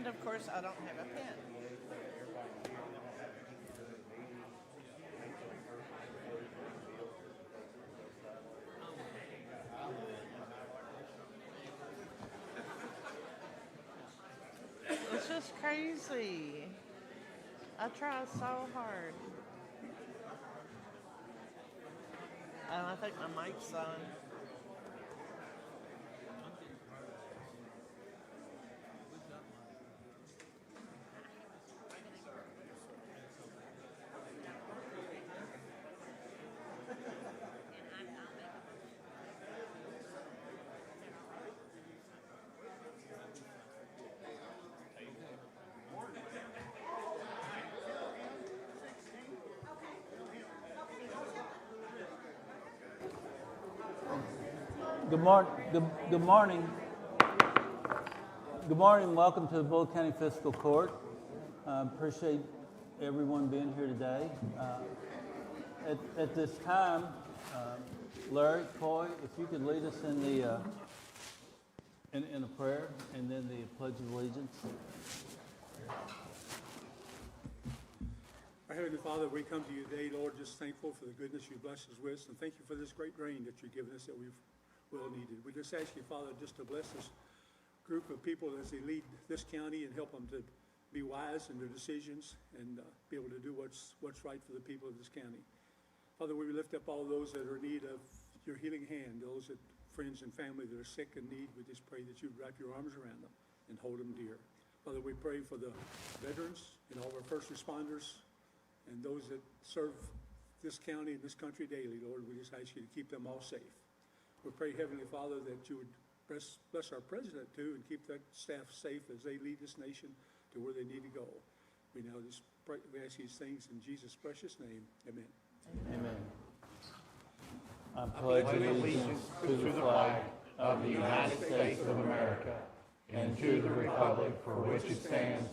of course, I don't have a pen. It's just crazy. I try so hard. And I think my mic's on. Good morning. Good morning. Welcome to the Bullitt County Fiscal Court. Appreciate everyone being here today. At this time, Larry, Coy, if you could lead us in the in a prayer and then the Pledge of Allegiance. Our Heavenly Father, we come to you today, Lord, just thankful for the goodness you blessed us with, and thank you for this great rain that you've given us that we've well needed. We just ask you, Father, just to bless this group of people as they lead this county and help them to be wise in their decisions and be able to do what's right for the people of this county. Father, we lift up all those that are in need of your healing hand, those that friends and family that are sick and need. We just pray that you'd wrap your arms around them and hold them dear. Father, we pray for the veterans and all our first responders and those that serve this county and this country daily, Lord. We just ask you to keep them all safe. We pray, Heavenly Father, that you would bless our president, too, and keep that staff safe as they lead this nation to where they need to go. We now just pray, we ask these things in Jesus' precious name. Amen. Amen. I pledge allegiance to the flag of the United States of America and to the republic for which it stands,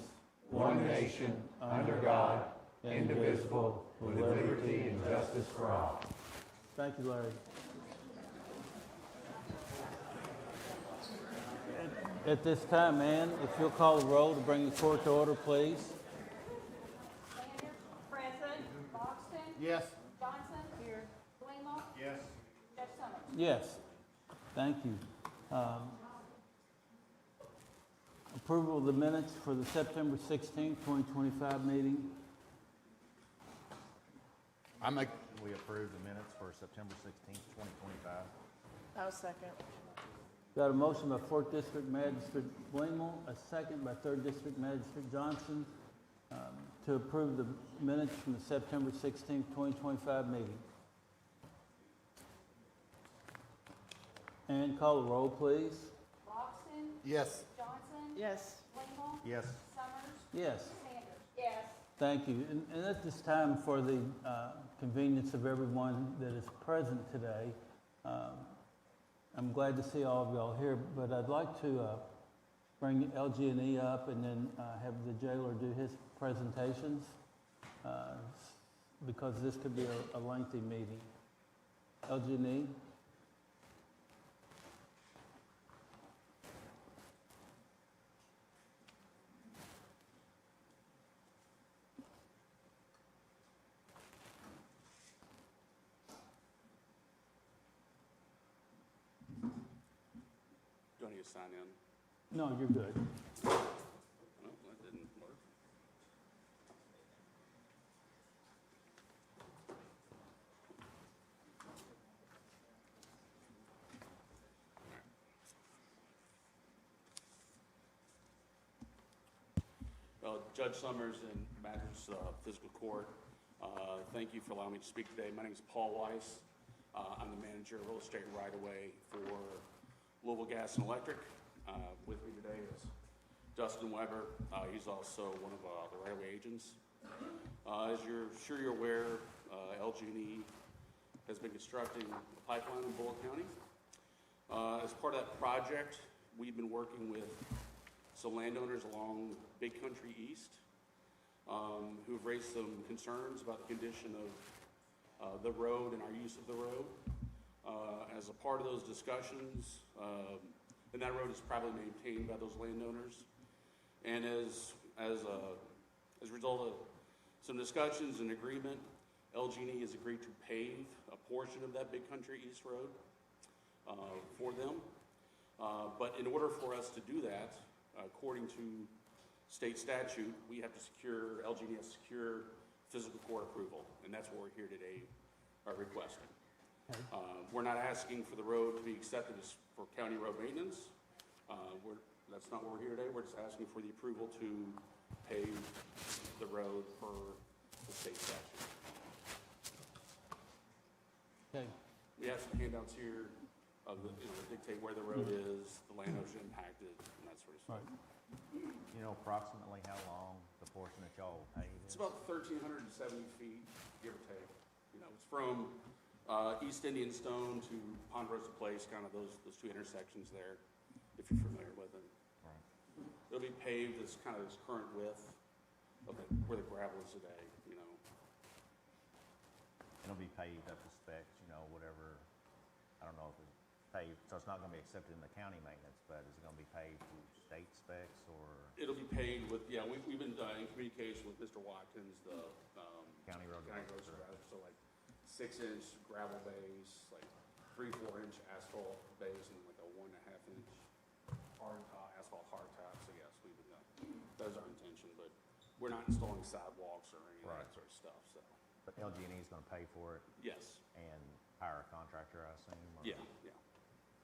one nation, under God, indivisible, with liberty and justice for all. Thank you, Larry. At this time, Ann, if you'll call the roll to bring the court to order, please. Sanders. Present. Loxton. Yes. Johnson. Here. Blingell. Yes. Judge Summers. Yes. Thank you. Approval of the minutes for the September 16th, 2025 meeting. We approve the minutes for September 16th, 2025. I'll second. Got a motion by 4th District Magistrate Blingell, a second by 3rd District Magistrate Johnson to approve the minutes from the September 16th, 2025 meeting. And call the roll, please. Loxton. Yes. Johnson. Yes. Blingell. Yes. Summers. Yes. Sanders. Yes. Thank you. And at this time, for the convenience of everyone that is present today, I'm glad to see all of y'all here, but I'd like to bring LG&E up and then have the jailer do his presentations because this could be a lengthy meeting. LG&E. Do I need to sign in? No, you're good. No, that didn't work. Well, Judge Summers and Matters Fiscal Court, thank you for allowing me to speak today. My name is Paul Weiss. I'm the manager of real estate right-of-way for Louisville Gas and Electric. With me today is Dustin Weber. He's also one of the right-of-way agents. As you're aware, LG&E has been constructing a pipeline in Bullitt County. As part of that project, we've been working with some landowners along Big Country East who've raised some concerns about the condition of the road and our use of the road. As a part of those discussions, and that road is probably maintained by those landowners. And as a result of some discussions and agreement, LG&E has agreed to pave a portion of that Big Country East Road for them. But in order for us to do that, according to state statute, we have to secure, LG&E has to secure physical court approval, and that's what we're here today requesting. We're not asking for the road to be accepted as for county road maintenance. That's not what we're here today. We're just asking for the approval to pave the road per the state statute. Okay. We have some handouts here of the, dictate where the road is, the land ocean impacted, and that sort of stuff. Right. You know approximately how long the portion that y'all will pave is? It's about 1,370 feet, give or take. It's from East Indian Stone to Ponderosa Place, kind of those two intersections there, if you're familiar with it. Right. It'll be paved as kind of its current width of where the gravel is today, It'll be paved up to specs, whatever, I don't know if it's paved, so it's not gonna be accepted in the county maintenance, but is it gonna be paved to state specs or It'll be paved with, we've been in communication with Mr. Watkins, the county road? county road supervisor, so like 6-inch gravel base, like 3-4 inch asphalt base, and like a 1.5 inch asphalt hardtop. So yes, we've been that was our intention, but we're not installing sidewalks or any of that sort of stuff. So But LG&E is gonna pay for it yes, and hire a contractor, I assume? or- yeah,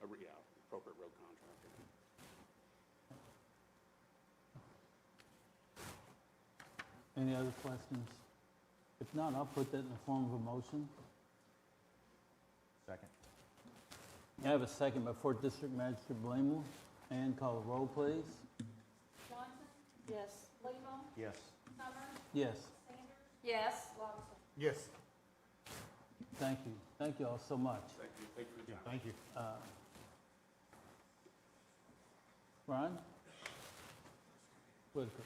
appropriate road contractor. Any other questions? If not, I'll put that in the form of a motion. Second? I have a second by 4th District Magistrate Blamel. And call the roll, please. Johnson, Yes. Lebo, Yes. Summers, Yes. Sanders. Yes. Robinson. Yes. Thank you. Thank you all so much. Thank you for your time. Thank you. Ron? Whitaker.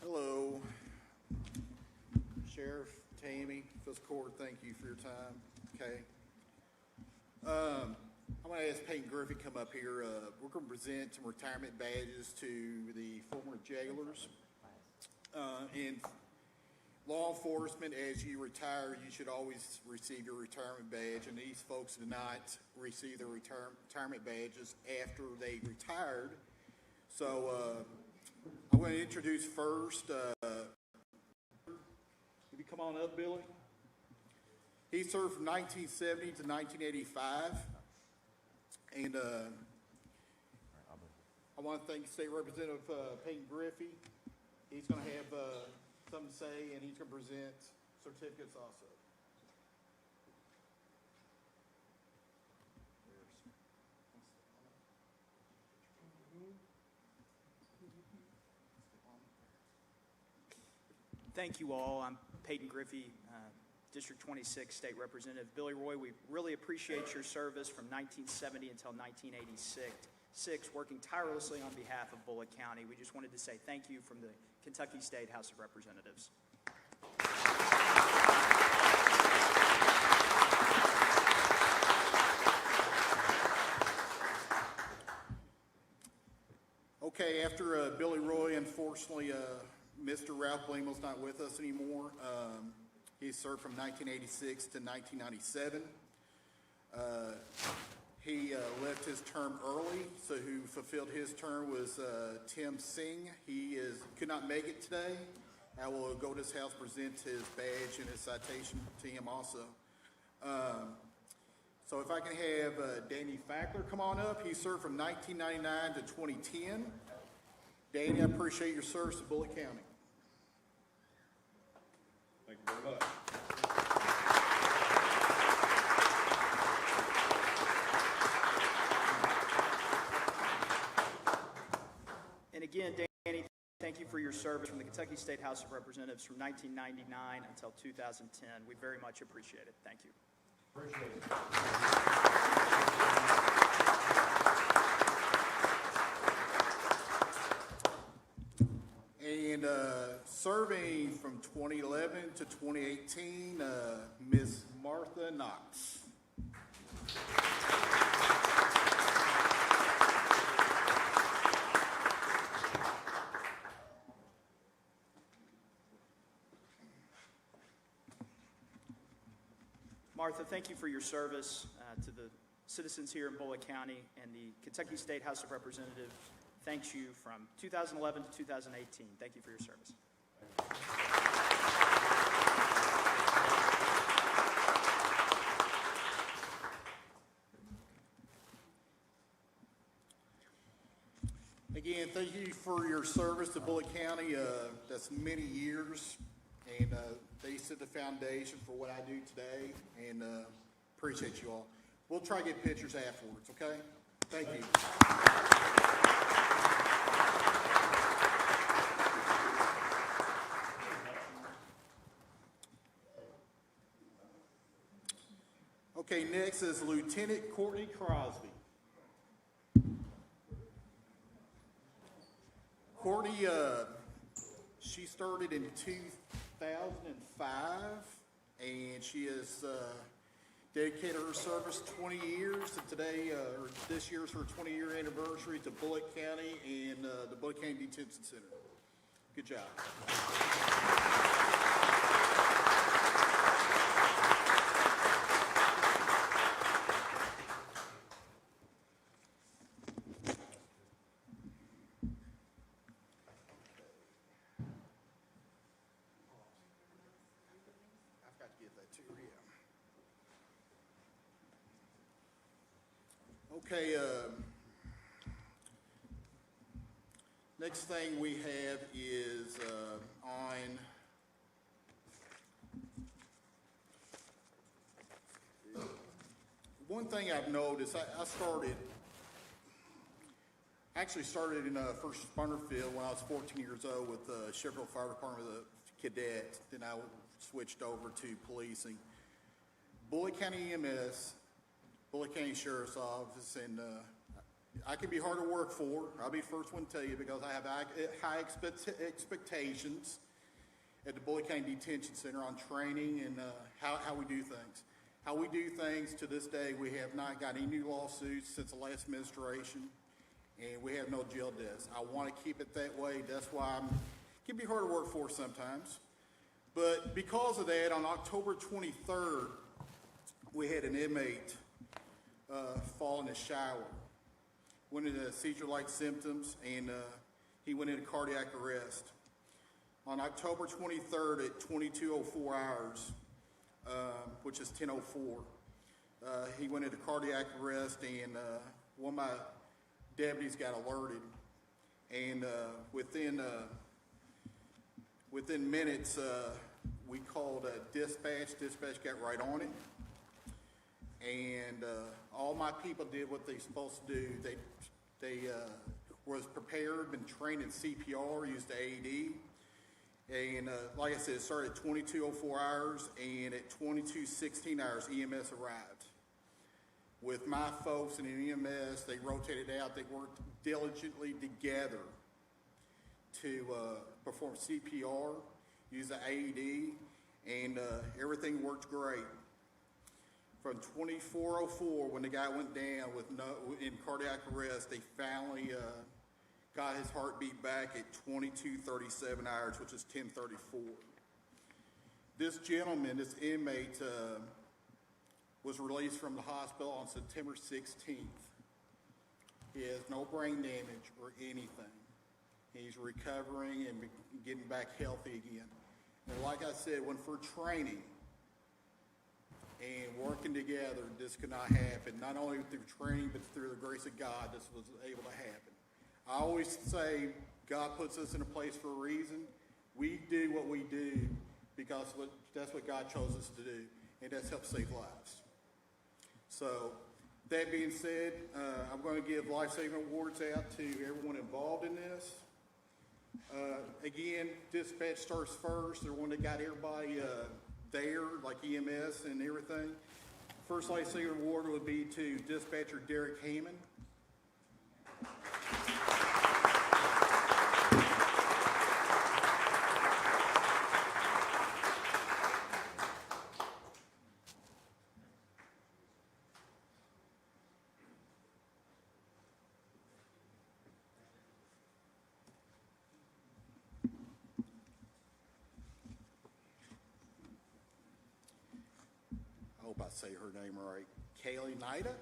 Hello, Sheriff, Tammy, Fiscal Court, thank you for your time. Okay. I'm going to ask Peyton Griffey to come up here. We're going to present some retirement badges to the former jailers. And law enforcement, as you retire, you should always receive your retirement badge. And these folks did not receive their retirement badges after they retired. So I'm going to introduce first, if you come on up, Billy. He served from 1970 to 1985. And I want to thank State Representative Peyton Griffey. He's going to have something to say, and he's going to present certificates also. Thank you all. I'm Peyton Griffey, District 26 State Representative. Billy Roy, we really appreciate your service from 1970 until 1986, working tirelessly on behalf of Bullitt County. We just wanted to say thank you from the Kentucky State House of Representatives. Okay, after Billy Roy, unfortunately, Mr. Ralph Blamel's not with us anymore. He served from 1986 to 1997. He left his term early, so who fulfilled his term was Tim Singh. He could not make it today. I will go to his house, present his badge and his citation to him also. So if I can have Danny Fackler come on up. He served from 1999 to 2010. Danny, I appreciate your service to Bullitt County. Thank you very much. And again, Danny, thank you for your service from the Kentucky State House of Representatives from 1999 until 2010. We very much appreciate it. Thank you. Appreciate it. And serving from 2011 to 2018, Ms. Martha Knox. Martha, thank you for your service to the citizens here in Bullitt County, and the Kentucky State House of Representatives thanks you from 2011 to 2018. Thank you for your service. Again, thank you for your service to Bullitt County. That's many years, and they set the foundation for what I do today, and appreciate you all. We'll try to get pictures afterwards, okay? Thank you. Okay, next is Lieutenant Courtney Crosby. Courtney, she started in 2005, and she has dedicated her service 20 years, and today, or this year's her 20-year anniversary to Bullitt County and the Bullitt County Detention Center. Good job. Okay, next thing we have is on one thing I've noticed. I actually started in first responder field when I was 14 years old with the Sheffield Fire Department of the cadets. Then I switched over to policing. Bullitt County EMS, Bullitt County Sheriff's Office, and I can be hard to work for. I'll be the first one to tell you, because I have high expectations at the Bullitt County Detention Center on training and how we do things. How we do things to this day, we have not got any new lawsuits since the last administration, and we have no jail deaths. I want to keep it that way. That's why it can be hard to work for sometimes. But because of that, on October 23rd, we had an inmate fall in the shower, went into seizure-like symptoms, and he went into cardiac arrest. On October 23rd at 22:04 hours, which is 10:04, he went into cardiac arrest, and one of my deputies got alerted, and within minutes, we called dispatch. Dispatch got right on it. And all my people did what they're supposed to do. They was prepared, been trained in CPR, used the AED. And like I said, it started at 22:04 hours, and at 22:16 hours, EMS arrived. With my folks in the EMS, they rotated out. They worked diligently together to perform CPR, use the AED, and everything worked great. From 24:04, when the guy went down in cardiac arrest, they finally got his heartbeat back at 22:37 hours, which is 10:34. This gentleman, this inmate, was released from the hospital on September 16th. He has no brain damage or anything. He's recovering and getting back healthy again. And like I said, when for training and working together, this could not happen. Not only through training, but through the grace of God, this was able to happen. I always say God puts us in a place for a reason. We do what we do because that's what God chose us to do, and that's help save lives. So, that being said, I'm going to give life-saving awards out to everyone involved in this. Again, dispatch starts first. They're the one that got everybody there, like EMS and everything. First life-saving award would be to dispatcher Derek Heyman. hope I say her name right, Kaylee Nida,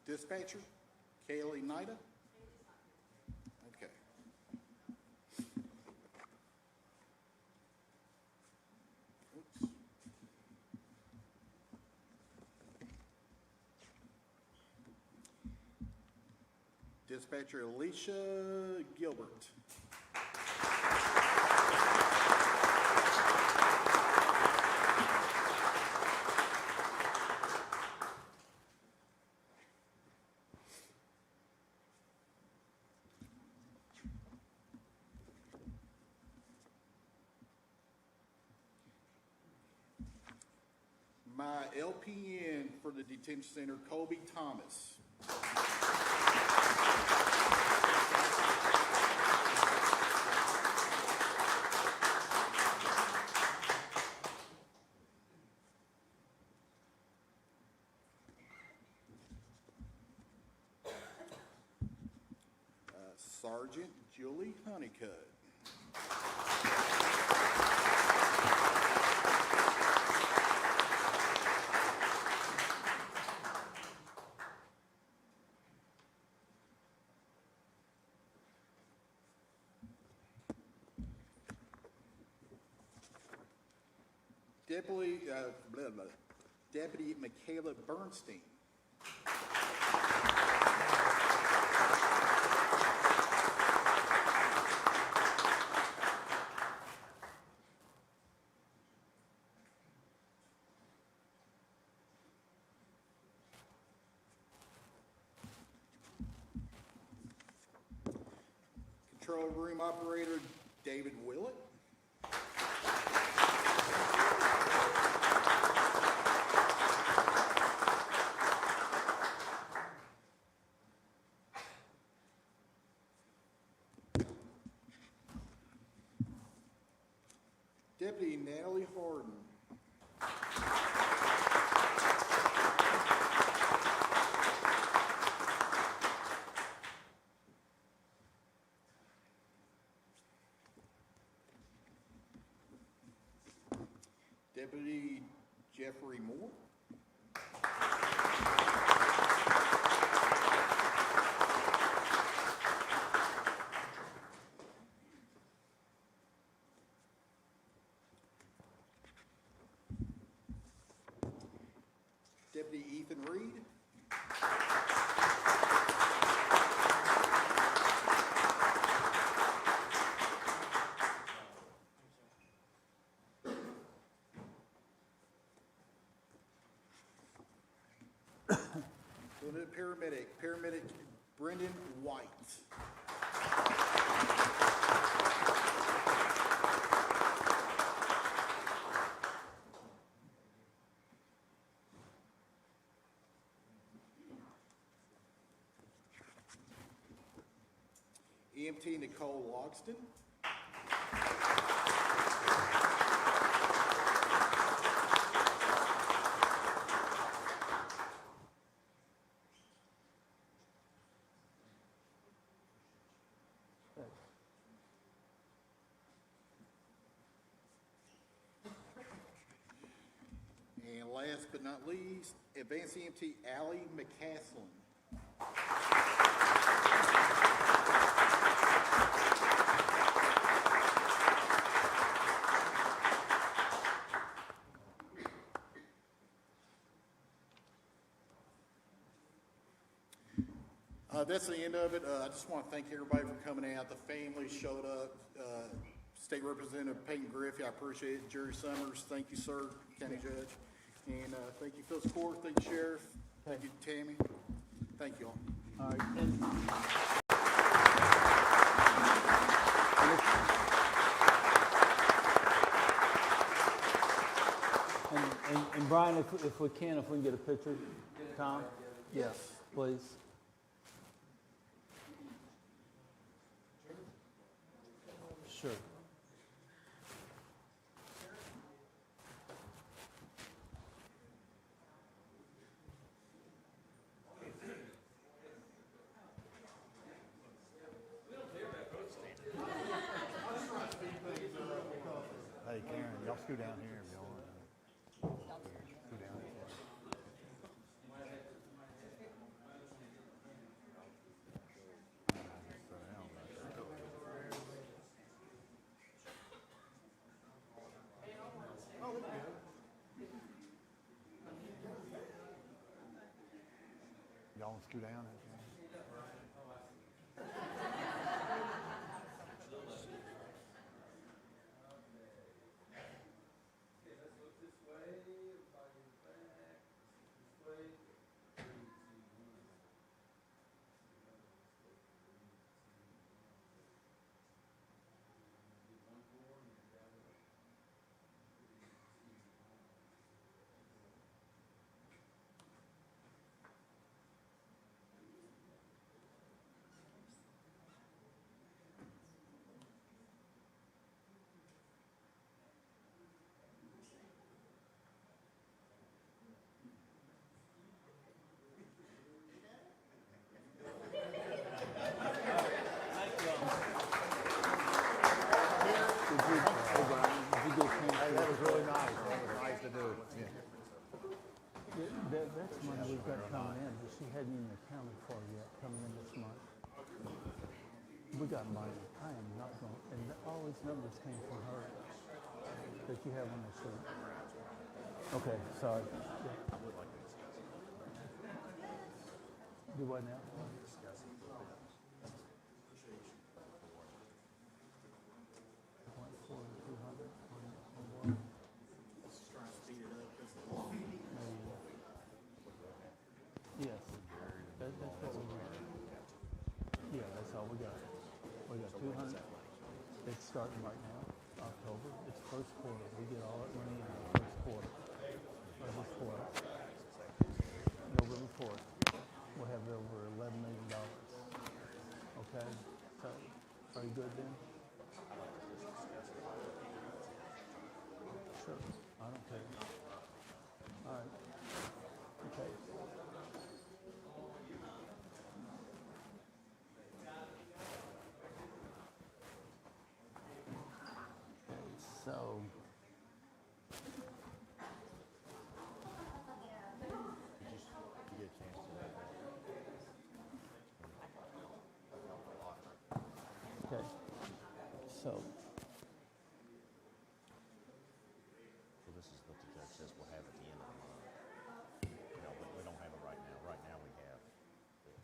dispatcher? Kaylee Nida? Okay. Oops. Dispatcher Alicia Gilbert. My LPN for the detention center, Colby Thomas. Sergeant Julie Honeycutt. Deputy Michaela Bernstein. Control room operator David Bullitt. Deputy Natalie Harden. Deputy Jeffrey Moore. Deputy Ethan Reed. Paramedic Brendan White. EMT Nicole Logston. And last but not least, Advanced EMT Allie McCaslin. That's the end of it. I just want to thank everybody for coming out. The family showed up. State Representative Peyton Griffey, I appreciate it. Jerry Summers, thank you, sir, County Judge. And thank you, Phil's Court. Thank you, Sheriff. Thank you, Tammy. Thank you all. All right. And Brian, if we can get a picture, Tom? Yes, please. Sure. Hey, Karen, y'all scoot down here if y'all want. Scoot down here. I'll scoot down. Hey, that was really nice. That was nice to do. Yeah. That's money we've got coming in, but she hadn't even accounted for yet, coming in this month. We got money. I am not going, and all these numbers came from her that you have on the sheet. Okay, sorry. Yeah. Do what now? Yes, that's what we got. Yeah, that's all we got. We got 200. It's starting right now, October. It's first quarter. We get all that money in the first quarter. Or this quarter. November 4th. We'll have over $11 million. Okay? So, are you good then? Sure. I don't care. All right. Okay. So, okay. So, So this is what the judge says we'll have at the end of the month. You know, but we don't have it right now. Right now we have this.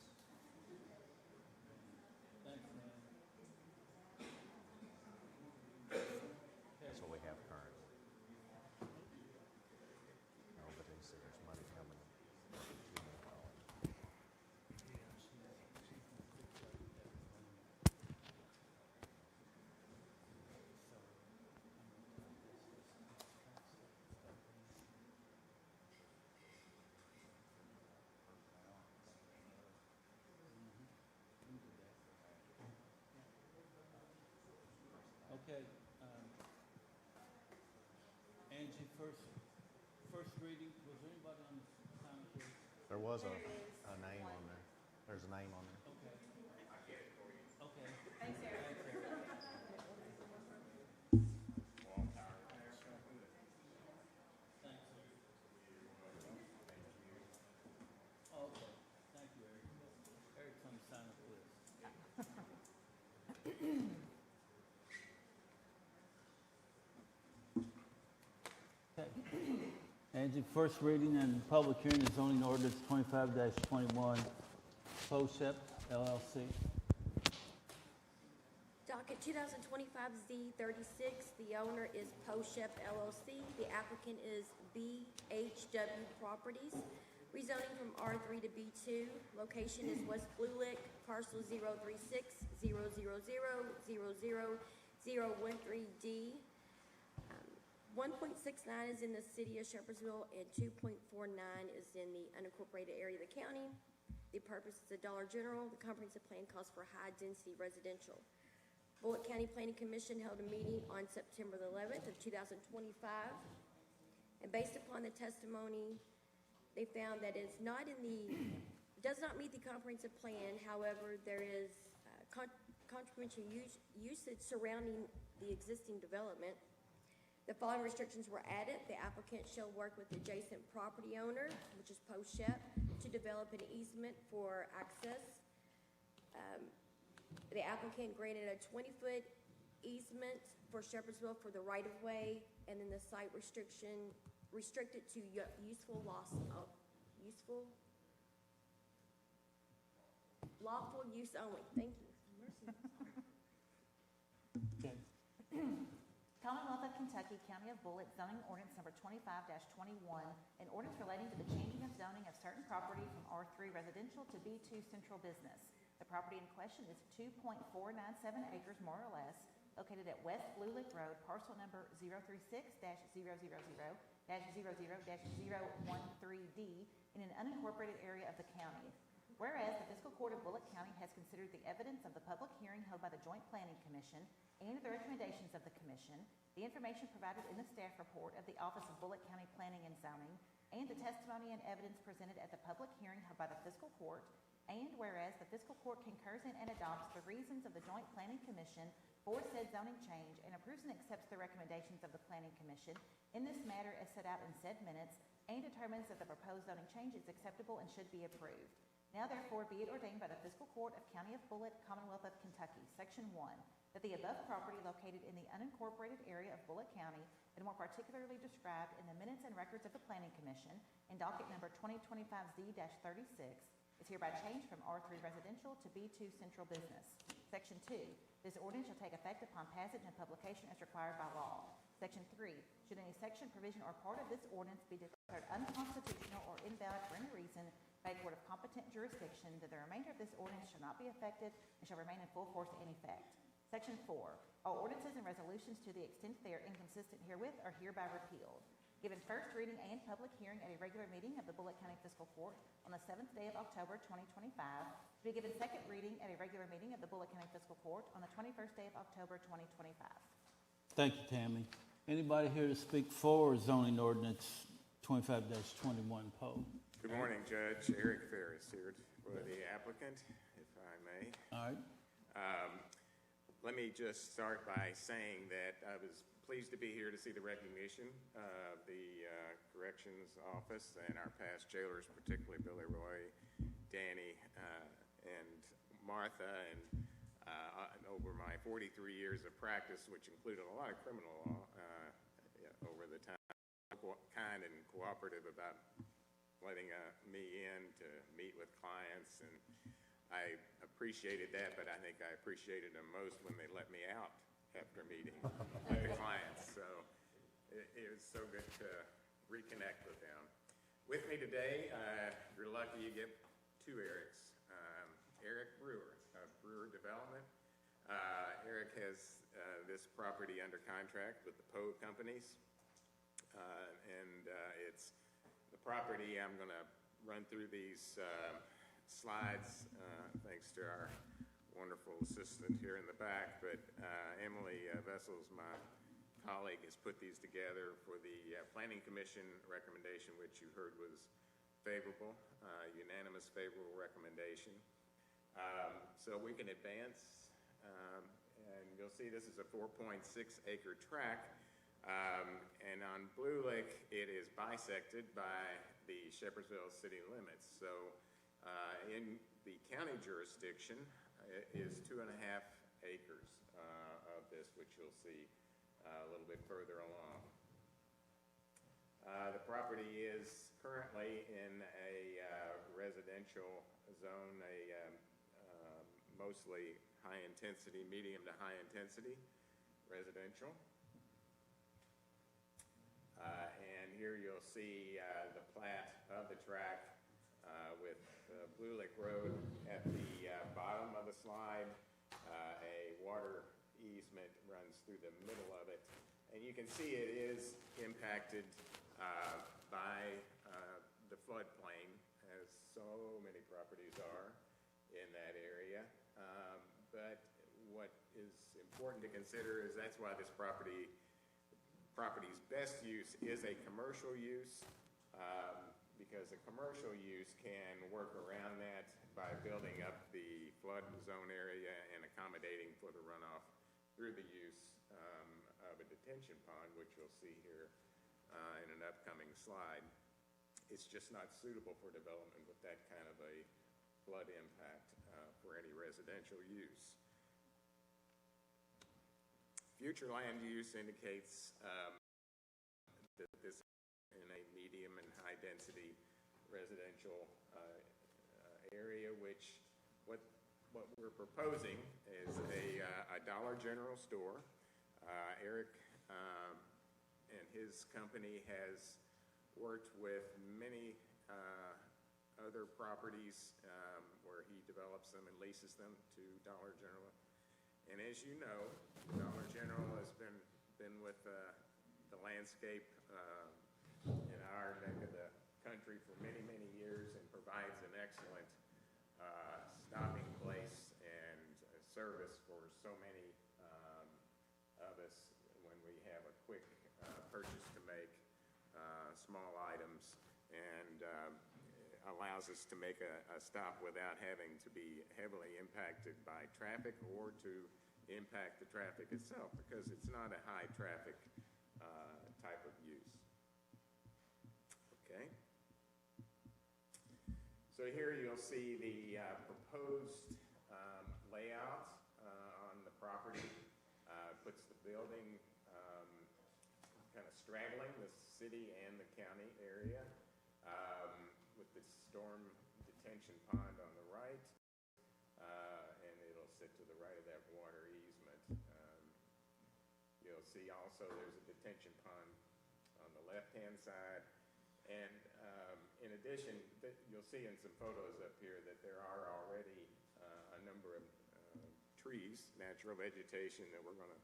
That's what we have currently. No, but they said there's money coming. okay. Angie, first reading, was there anybody on the time sheet? There was a name on there. There's a name on there. Okay. Okay. Thanks, Eric. Thanks, Eric. Okay, thank you, Eric. Eric's on the sign-up list. Okay. Angie, first reading and public hearing is zoning ordinance 25-21, POSEP LLC. Docket 2025Z36, the owner is POSEP LLC. The applicant is BHW Properties. Rezoning from R3 to B2. Location is West Bullitt, parcel 036-000-00013D. 1.69 is in the city of Shepherdsville and 2.49 is in the unincorporated area of the county. The purpose is a Dollar General. The comprehensive plan calls for high-density residential. Bullitt County Planning Commission held a meeting on September the 11th of 2025. And based upon the testimony, they found that it's not in the, does not meet the comprehensive plan. However, there is consequential usage surrounding the existing development. The following restrictions were added. The applicant shall work with the adjacent property owner, which is POSEP, to develop an easement for access. The applicant granted a 20-foot easement for Shepherdsville for the right-of-way, and then the site restricted to useful lawful use only. Thank you. Okay. Commonwealth of Kentucky, County of Bullitt, zoning ordinance number 25-21, an ordinance relating to the changing of zoning of certain property from R3 residential to B2 central business. The property in question is 2.497 acres, more or less, located at West Blue Lick Road, parcel number 036-000-00-013D in an unincorporated area of the county. Whereas the Fiscal Court of Bullitt County has considered the evidence of the public hearing held by the Joint Planning Commission and the recommendations of the Commission, the information provided in the staff report of the Office of Bullitt County Planning and Zoning, and the testimony and evidence presented at the public hearing held by the Fiscal Court, and whereas the Fiscal Court concurs in and adopts the reasons of the Joint Planning Commission for said zoning change and approves and accepts the recommendations of the Planning Commission in this matter as set out in said minutes, and determines that the proposed zoning change is acceptable and should be approved. Now therefore be it ordained by the Fiscal Court of County of Bullitt, Commonwealth of Kentucky, Section 1, that the above property located in the unincorporated area of Bullitt County, and more particularly described in the minutes and records of the Planning Commission in docket number 2025Z-36, is hereby changed from R3 residential to B2 central business. Section 2, this ordinance shall take effect upon passage and publication as required by law. Section 3, should any section, provision, or part of this ordinance be declared unconstitutional or invalid for any reason by a court of competent jurisdiction, that the remainder of this ordinance shall not be effective and shall remain in full force and effect. Section 4, all ordinances and resolutions to the extent they are inconsistent herewith are hereby repealed. Given first reading and public hearing at a regular meeting of the Bullitt County Fiscal Court on the 7th day of October 2025, to be given second reading at a regular meeting of the Bullitt County Fiscal Court on the 21st day of October 2025. Thank you, Tammy. Anybody here to speak for zoning ordinance 25-21, Poe? Good morning, Judge. Eric Ferris here for the applicant, if I may. All right. Let me just start by saying that I was pleased to be here to see the recognition of the Corrections Office and our past jailers, particularly Billy Roy, Danny, and Martha, and over my 43 years of practice, which included a lot of criminal law over the time, kind and cooperative about letting me in to meet with clients, and I appreciated that, but I think I appreciated them most when they let me out after meeting with the clients. So it was so good to reconnect with them. With me today, you're lucky you get two Erics. Eric Brewer of Brewer Development. Eric has this property under contract with the Poe Companies, and it's the property. I'm going to run through these slides thanks to our wonderful assistant here in the back, but Emily Vessels, my colleague, has put these together for the Planning Commission recommendation, which you heard was favorable, unanimous favorable recommendation. So we can advance, and you'll see this is a 4.6 acre tract, and on Blue Lick it is bisected by the Shepherdsville city limits. So in the county jurisdiction is 2.5 acres of this, which you'll see a little bit further along. The property is currently in a residential zone, mostly high intensity, medium to high intensity residential. And here you'll see the plat of the tract with Blue Lick Road at the bottom of the slide. A water easement runs through the middle of it. And you can see it is impacted by the floodplain, as so many properties are in that area. But what is important to consider is that's why this property's best use is a commercial use, because a commercial use can work around that by building up the flood zone area and accommodating for the runoff through the use of a detention pond, which you'll see here in an upcoming slide. It's just not suitable for development with that kind of a flood impact for any residential use. Future land use indicates that this is in a medium and high density residential area, which what what we're proposing is a Dollar General store. Eric and his company has worked with many other properties where he develops them and leases them to Dollar General. And as you know, Dollar General has been with the landscape in our neck of the country for many, many years and provides an excellent stopping place and service for so many of us when we have a quick purchase to make, small items, and allows us to make a stop without having to be heavily impacted by traffic or to impact the traffic itself, because it's not a high traffic type of use. Okay. So here you'll see the proposed layout on the property. Puts the building kind of straddling the city and the county area, with the storm detention pond on the right, and it'll sit to the right of that water easement. You'll see also there's a detention pond on the left-hand side, and in addition, you'll see in some photos up here that there are already a number of trees, natural vegetation that we're going to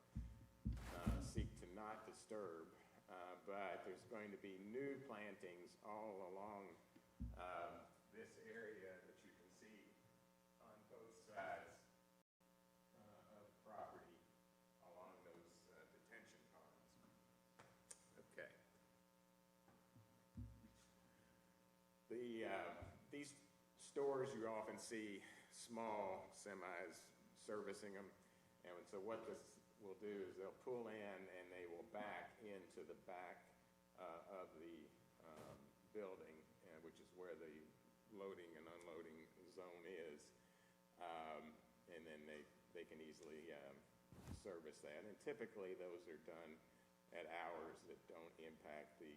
seek to not disturb, but there's going to be new plantings all along this area that you can see on both sides of the property along those detention ponds. Okay. These stores, you often see small semis servicing them, and so what this will do is they'll pull in and they will back into the back of the building, which is where the loading and unloading zone is, and then they can easily service that. And typically those are done at hours that don't impact the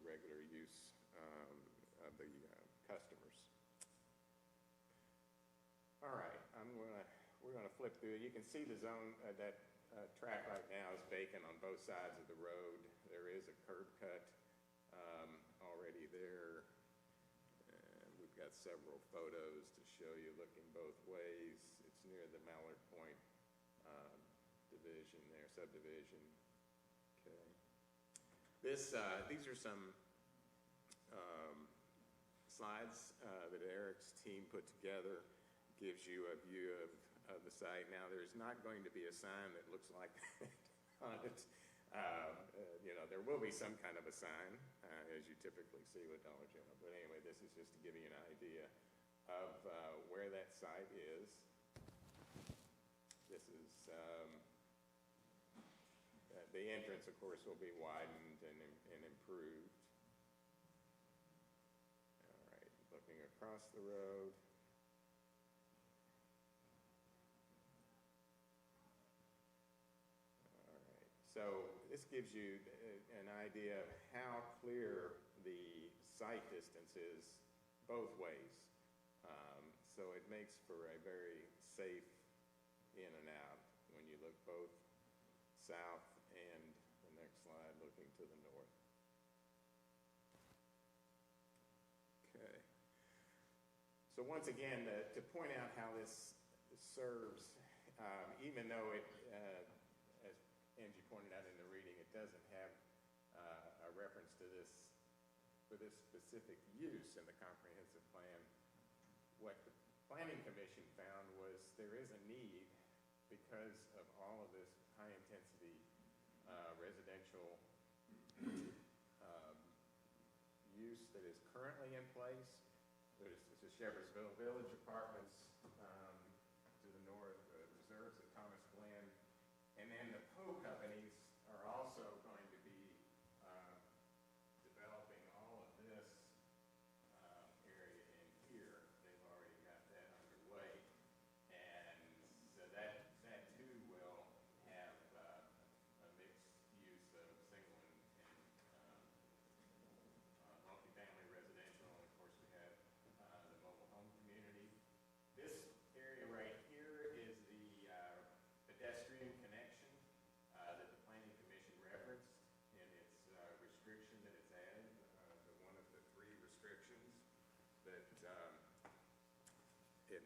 regular use of the customers. All right, we're gonna flip through. You can see the zone, that track right now is vacant on both sides of the road. There is a curb cut already there. And we've got several photos to show you looking both ways. It's near the Mallard Point division there, subdivision. Okay. These are some slides that Eric's team put together. Gives you a view of the site. Now, there's not going to be a sign that looks like that on it. There will be some kind of a sign, as you typically see with Dollar General. But anyway, this is just to give you an idea of where that site is. This is the entrance, of course, will be widened and improved. All right, looking across the road. So this gives you an idea of how clear the sight distance is both ways. So it makes for a very safe in and out when you look both south and the next slide looking to the north. Okay. So once again, to point out how this serves, even though it Angie pointed out in the reading, it doesn't have a reference to this for this specific use in the comprehensive plan. What the Planning Commission found was there is a need, because of all of this high-intensity residential use that is currently in place. There's the Shepherdsville Village Apartments to the north, reserves at Thomas Glen. And then the Poe companies are also going to be developing all of this area in here. They've already got that underway. And so that too will have a mixed use of single and multifamily residential. And of course we have the mobile home community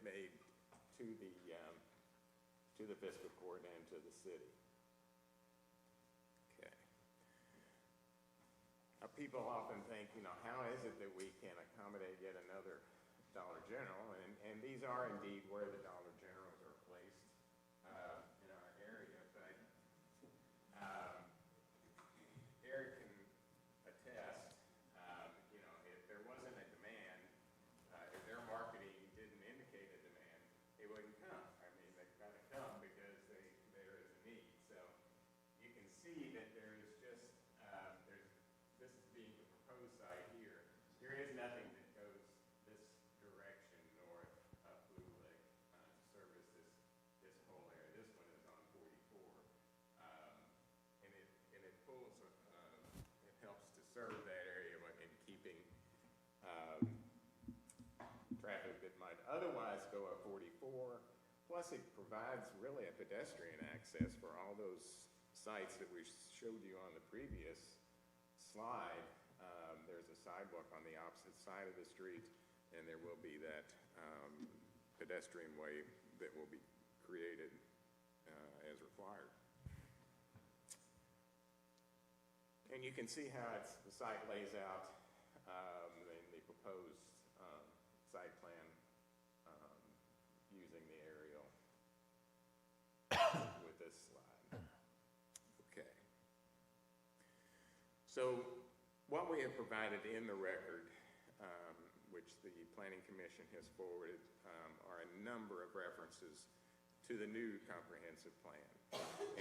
made to the fiscal court and to the city. Okay. Now, people often think, how is it that we can accommodate yet another Dollar General? And these are indeed where the Dollar Generals are placed in our area. But Eric can attest, if there wasn't a demand, if their marketing didn't indicate a demand, they wouldn't come. I mean, they've got to come because there is a need. So you can see that there is just, this is being the proposed site here. There is nothing that goes this direction north of Blue Lake to service this whole area. This one is on 44. And it pulls, it helps to serve that area in keeping traffic that might otherwise go up 44. Plus, it provides really a pedestrian access for all those sites that we showed you on the previous slide. There's a sidewalk on the opposite side of the street, and there will be that pedestrian way that will be created as required. And you can see how the site lays out in the proposed site plan using the aerial with this slide. Okay. So what we have provided in the record, which the Planning Commission has forwarded, are a number of references to the new comprehensive plan.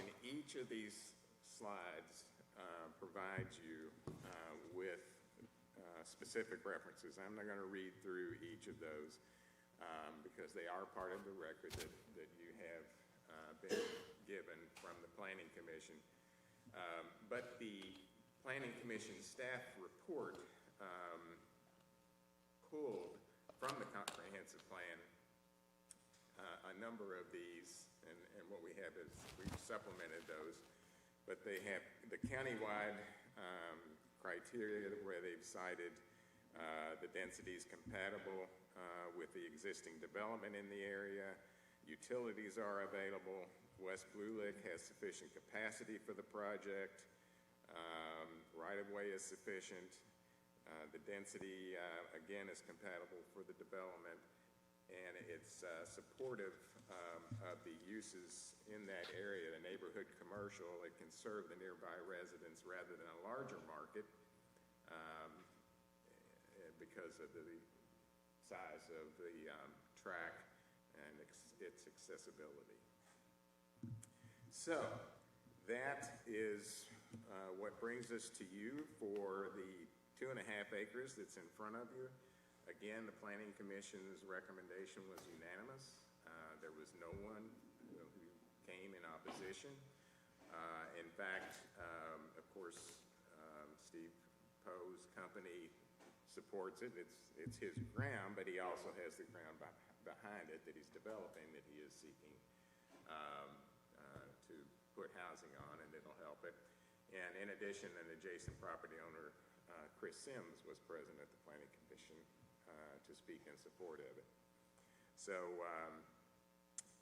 And each of these slides provides you with specific references. I'm not going to read through each of those because they are part of the record that you have been given from the Planning Commission. But the Planning Commission staff report pulled from the comprehensive plan a number of these, and what we have is we've supplemented those, but they have the countywide criteria where they've cited the densities compatible with the existing development in the area, utilities are available, West Blue Lake has sufficient capacity for the project, right-of-way is sufficient, the density, again, is compatible for the development, and it's supportive of the uses in that area, the neighborhood commercial. It can serve the nearby residents rather than a larger market because of the size of the track and its accessibility. So that is what brings us to you for the 2.5 acres that's in front of you. Again, the Planning Commission's recommendation was unanimous. There was no one who came in opposition. In fact, of course, Steve Poe's company supports it. It's his ground, but he also has the ground behind it that he's developing that he is seeking to put housing on, and it'll help it. And in addition, an adjacent property owner, Chris Sims, was present at the Planning Commission to speak in support of it. So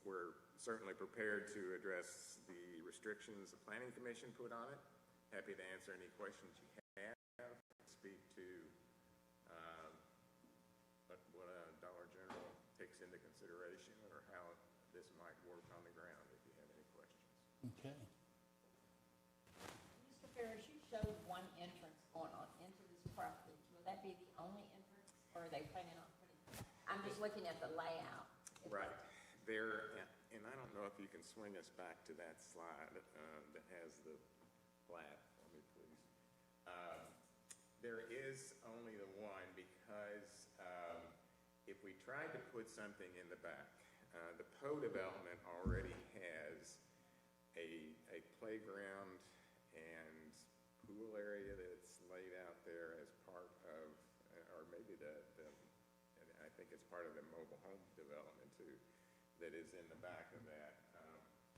we're certainly prepared to address the restrictions the Planning Commission put on it. Happy to answer any questions you have, speak to what a Dollar General takes into consideration or how this might work on the ground if you have any questions. Okay. Mr. Ferris, you showed one entrance going on into this property. Will that be the only entrance, or are they planning on putting? I'm just looking at the layout. Right. There, and I don't know if you can swing us back to that slide that has the plat for me, please. There is only the one because if we tried to put something in the back, the Poe development already has a playground and pool area that's laid out there as part of, or maybe and I think it's part of the mobile home development too, that is in the back of that.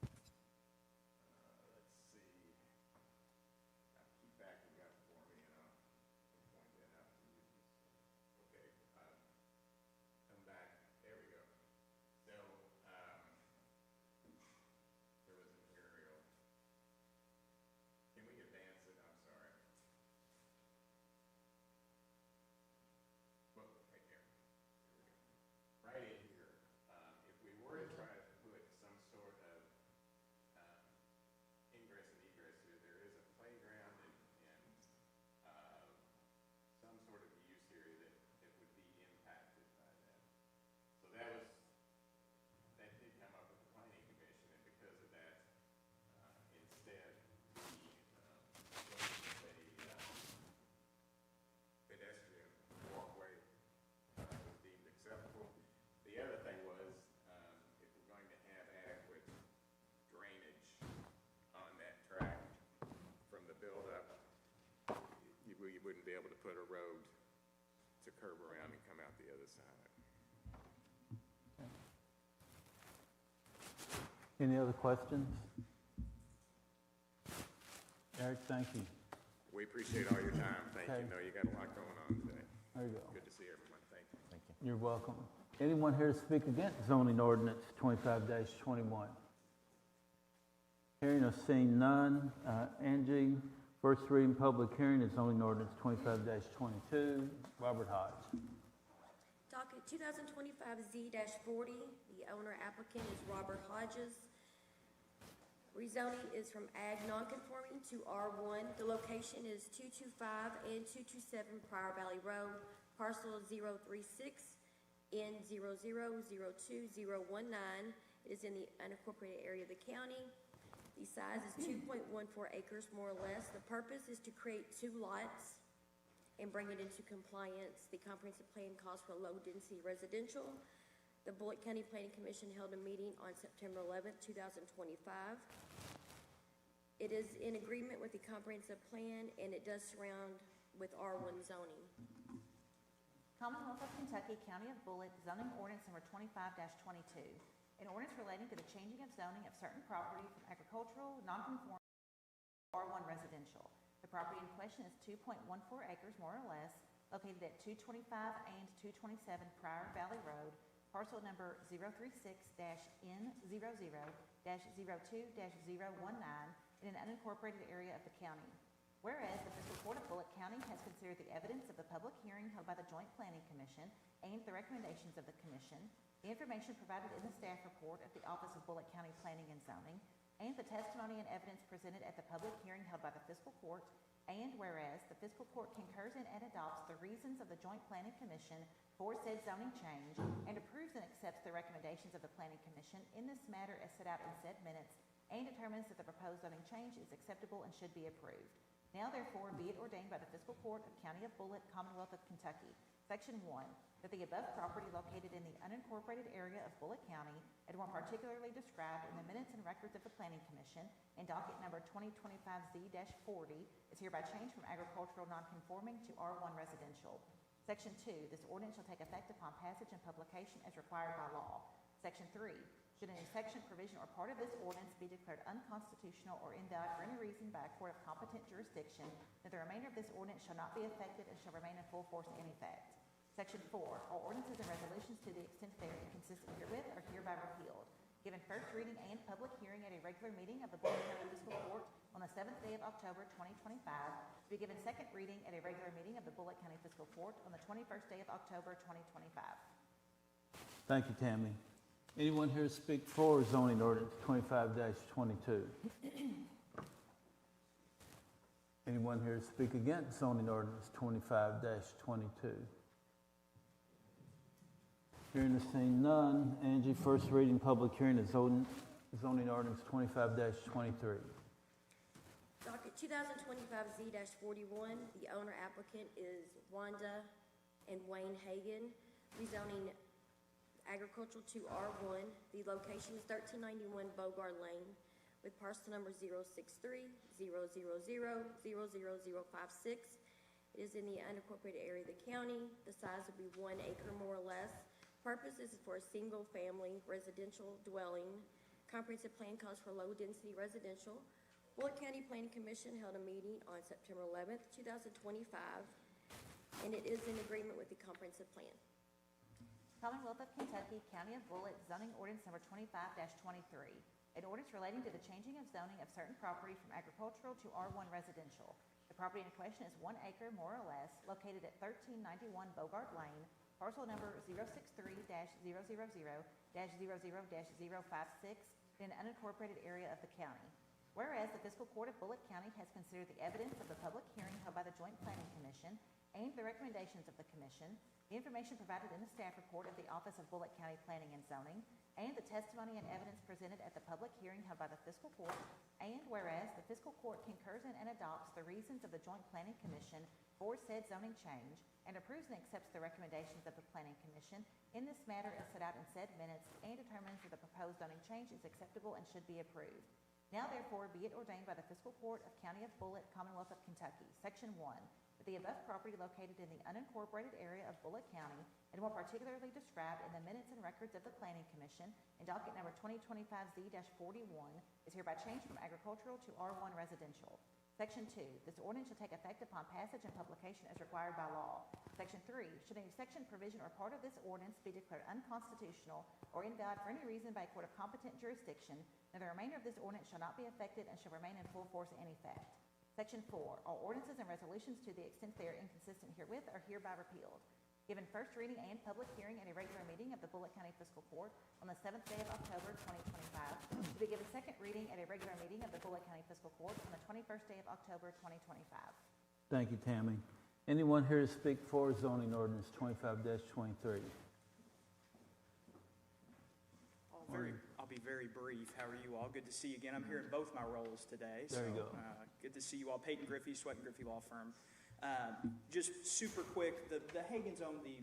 Let's see. Keep backing up for me and I'll point that out to you. Okay, come back. There we go. wouldn't be able to put a road to curve around and come out the other side. Any other questions? Eric, thank you. We appreciate all your time. Thank Okay. you. Know you got a lot going on today. There you go. Good to see everyone. Thank you. Thank you. You're welcome. Anyone here to speak against zoning ordinance 25-21? Hearing or seeing none. Angie, first reading public hearing is zoning ordinance 25-22. Robert Hodge. Docket 2025Z-40, the owner applicant is Robert Hodges. Rezoning is from ag nonconforming to R1. The location is 225 and 227 Prior Valley Road, parcel 036 N0002019. It is in the unincorporated area of the county. The size is 2.14 acres, more or less. The purpose is to create 2 lots and bring it into compliance. The comprehensive plan calls for low-density residential. The Bullitt County Planning Commission held a meeting on September 11th, 2025. It is in agreement with the comprehensive plan, and it does surround with R1 zoning. Commonwealth of Kentucky, County of Bullitt, zoning ordinance number 25-22. An ordinance relating to the changing of zoning of certain property from agricultural, non-conforming to R1 residential. The property in question is 2.14 acres, more or less, located at 225 and 227 Prior Valley Road, parcel number 036-N00-02-019 in an unincorporated area of the county. Whereas the Fiscal Court of Bullitt County has considered the evidence of the public hearing held by the Joint Planning Commission and the recommendations of the Commission, the information provided in the staff report of the Office of Bullitt County Planning and Zoning, and the testimony and evidence presented at the public hearing held by the Fiscal Court, and whereas the Fiscal Court concurs in and adopts the reasons of the Joint Planning Commission for said zoning change and approves and accepts the recommendations of the Planning Commission in this matter as set out in said minutes and determines that the proposed zoning change is acceptable and should be approved. Now therefore be it ordained by the Fiscal Court of County of Bullitt, Commonwealth of Kentucky, Section 1, that the above property located in the unincorporated area of Bullitt County, and more particularly described in the minutes and records of the Planning Commission in docket number 2025Z-40, is hereby changed from agricultural nonconforming to R1 residential. Section 2, this ordinance shall take effect upon passage and publication as required by law. Section 3, should any section, provision, or part of this ordinance be declared unconstitutional or invalid for any reason by a court of competent jurisdiction, then the remainder of this ordinance shall not be effective and shall remain in full force in effect. Section 4, all ordinances and resolutions to the extent they are inconsistent herewith are hereby repealed. Given first reading and public hearing at a regular meeting of the Bullitt County Fiscal Court on the 7th day of October 2025, to be given second reading at a regular meeting of the Bullitt County Fiscal Court on the 21st day of October 2025. Thank you, Tammy. Anyone here to speak for zoning ordinance 25-22? Anyone here to speak against zoning ordinance 25-22? Hearing and seeing none. Angie, first reading public hearing is zoning ordinance 25-23. Docket 2025Z-41, the owner applicant is Wanda and Wayne Hagan, rezoning agricultural to R1. The location is 1391 Bogart Lane with parcel number 063-000-00056. It is in the unincorporated area of the county. The size will be 1 acre more or less. Purpose is for a single-family residential dwelling. Comprehensive plan calls for low-density residential. Bullitt County Planning Commission held a meeting on September 11th, 2025, and it is in agreement with the comprehensive plan. Commonwealth of Kentucky, County of Bullitt, zoning ordinance number 25-23. An ordinance relating to the changing of zoning of certain property from agricultural to R1 residential. The property in question is 1 acre, more or less, located at 1391 Bogart Lane, parcel number 063-000-00-056 in an unincorporated area of the county. Whereas the Fiscal Court of Bullitt County has considered the evidence of the public hearing held by the Joint Planning Commission and the recommendations of the Commission, the information provided in the staff report of the Office of Bullitt County Planning and Zoning, and the testimony and evidence presented at the public hearing held by the Fiscal Court, and whereas the Fiscal Court concurs in and adopts the reasons of the Joint Planning Commission for said zoning change, and approves and accepts the recommendations of the Planning Commission in this matter as set out in said minutes, and determines that the proposed zoning change is acceptable and should be approved. Now therefore be it ordained by the Fiscal Court of County of Bullitt, Commonwealth of Kentucky, Section 1, that the above property located in the unincorporated area of Bullitt County, and more particularly described in the minutes and records of the Planning Commission in docket number 2025Z-41, is hereby changed from agricultural to R1 residential. Section 2, this ordinance shall take effect upon passage and publication as required by law. Section 3, should any section, provision, or part of this ordinance be declared unconstitutional or invalid for any reason by a court of competent jurisdiction, then the remainder of this ordinance shall not be effective and shall remain in full force in effect. Section 4, all ordinances and resolutions to the extent they are inconsistent herewith are hereby repealed. Given first reading and public hearing at a regular meeting of the Bullitt County Fiscal Court on the 7th day of October 2025, to be given second reading at a regular meeting of the Bullitt County Fiscal Court on the 21st day of October 2025. Thank you, Tammy. Anyone here to speak for zoning ordinance 25-23? I'll be very brief. How are you all? Good to see you again. I'm here in both my roles today. There you go. Good to see you all. Peyton Griffey, Sweat and Griffey Law Firm. Just super quick, the Hagens own the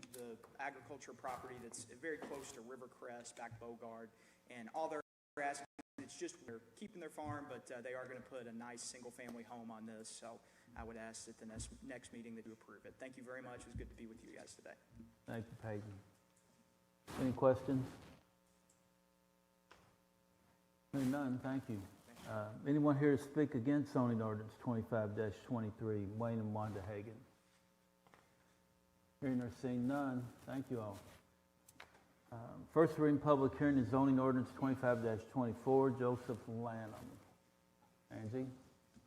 agriculture property that's very close to Rivercrest, back Bogard, and all they're asking, it's just they're keeping their farm, but they are going to put a nice single-family home on this, so I would ask at the next meeting that you approve it. Thank you very much. It was good to be with you guys today. Thank you, Peyton. Any questions? Hearing none, thank you. Anyone here to speak against zoning ordinance 25-23, Wayne and Wanda Hagen? Hearing or seeing none, thank you all. First reading public hearing is zoning ordinance 25-24, Joseph Lanham. Angie?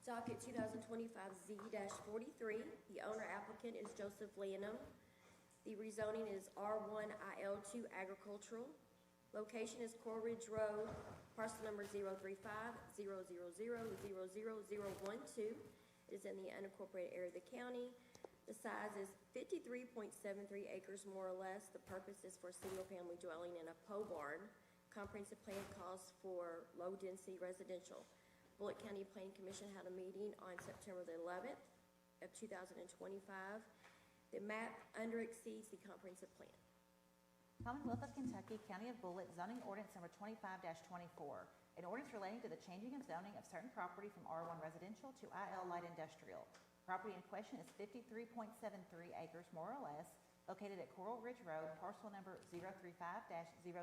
Docket 2025Z-43. The owner applicant is Joseph Lanham. The rezoning is R1 IL2 agricultural. Location is Coral Ridge Road, parcel number 035-000-00012. It is in the unincorporated area of the county. The size is 53.73 acres, more or less. The purpose is for a single-family dwelling in a pole barn. Comprehensive plan calls for low-density residential. Bullitt County Planning Commission had a meeting on September the 11th of 2025. The map under exceeds the comprehensive plan. Commonwealth of Kentucky, County of Bullitt, zoning ordinance number 25-24. An ordinance relating to the changing of zoning of certain property from R1 residential to IL light industrial. Property in question is 53.73 acres, more or less, located at Coral Ridge Road, parcel number 035-000-00-012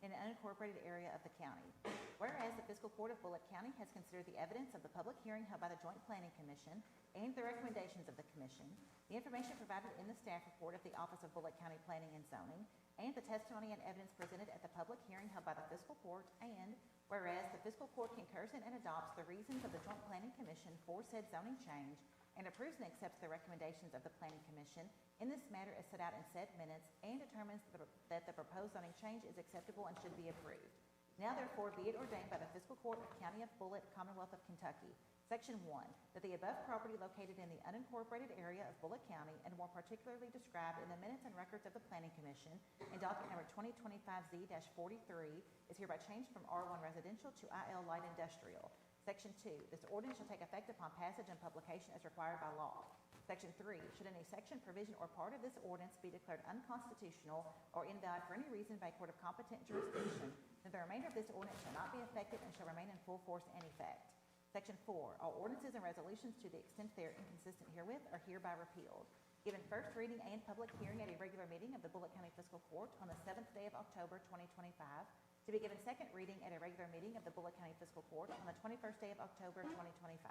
in an unincorporated area of the county. Whereas the Fiscal Court of Bullitt County has considered the evidence of the public hearing held by the Joint Planning Commission and the recommendations of the Commission, the information provided in the staff report of the Office of Bullitt County Planning and Zoning, and the testimony and evidence presented at the public hearing held by the Fiscal Court, and whereas the Fiscal Court concurs in and adopts the reasons of the Joint Planning Commission for said zoning change, and approves and accepts the recommendations of the Planning Commission in this matter as set out in said minutes, and determines that the proposed zoning change is acceptable and should be approved. Now therefore be it ordained by the Fiscal Court of County of Bullitt, Commonwealth of Kentucky, Section 1, that the above property located in the unincorporated area of Bullitt County, and more particularly described in the minutes and records of the Planning Commission in docket number 2025Z-43, is hereby changed from R1 residential to IL light industrial. Section 2, this ordinance shall take effect upon passage and publication as required by law. Section 3, should any section, provision, or part of this ordinance be declared unconstitutional or invalid for any reason by a court of competent jurisdiction, then the remainder of this ordinance shall not be effective and shall remain in full force and effect. Section 4, all ordinances and resolutions to the extent they are inconsistent herewith are hereby repealed. Given first reading and public hearing at a regular meeting of the Bullitt County Fiscal Court on the 7th day of October 2025, to be given second reading at a regular meeting of the Bullitt County Fiscal Court on the 21st day of October 2025.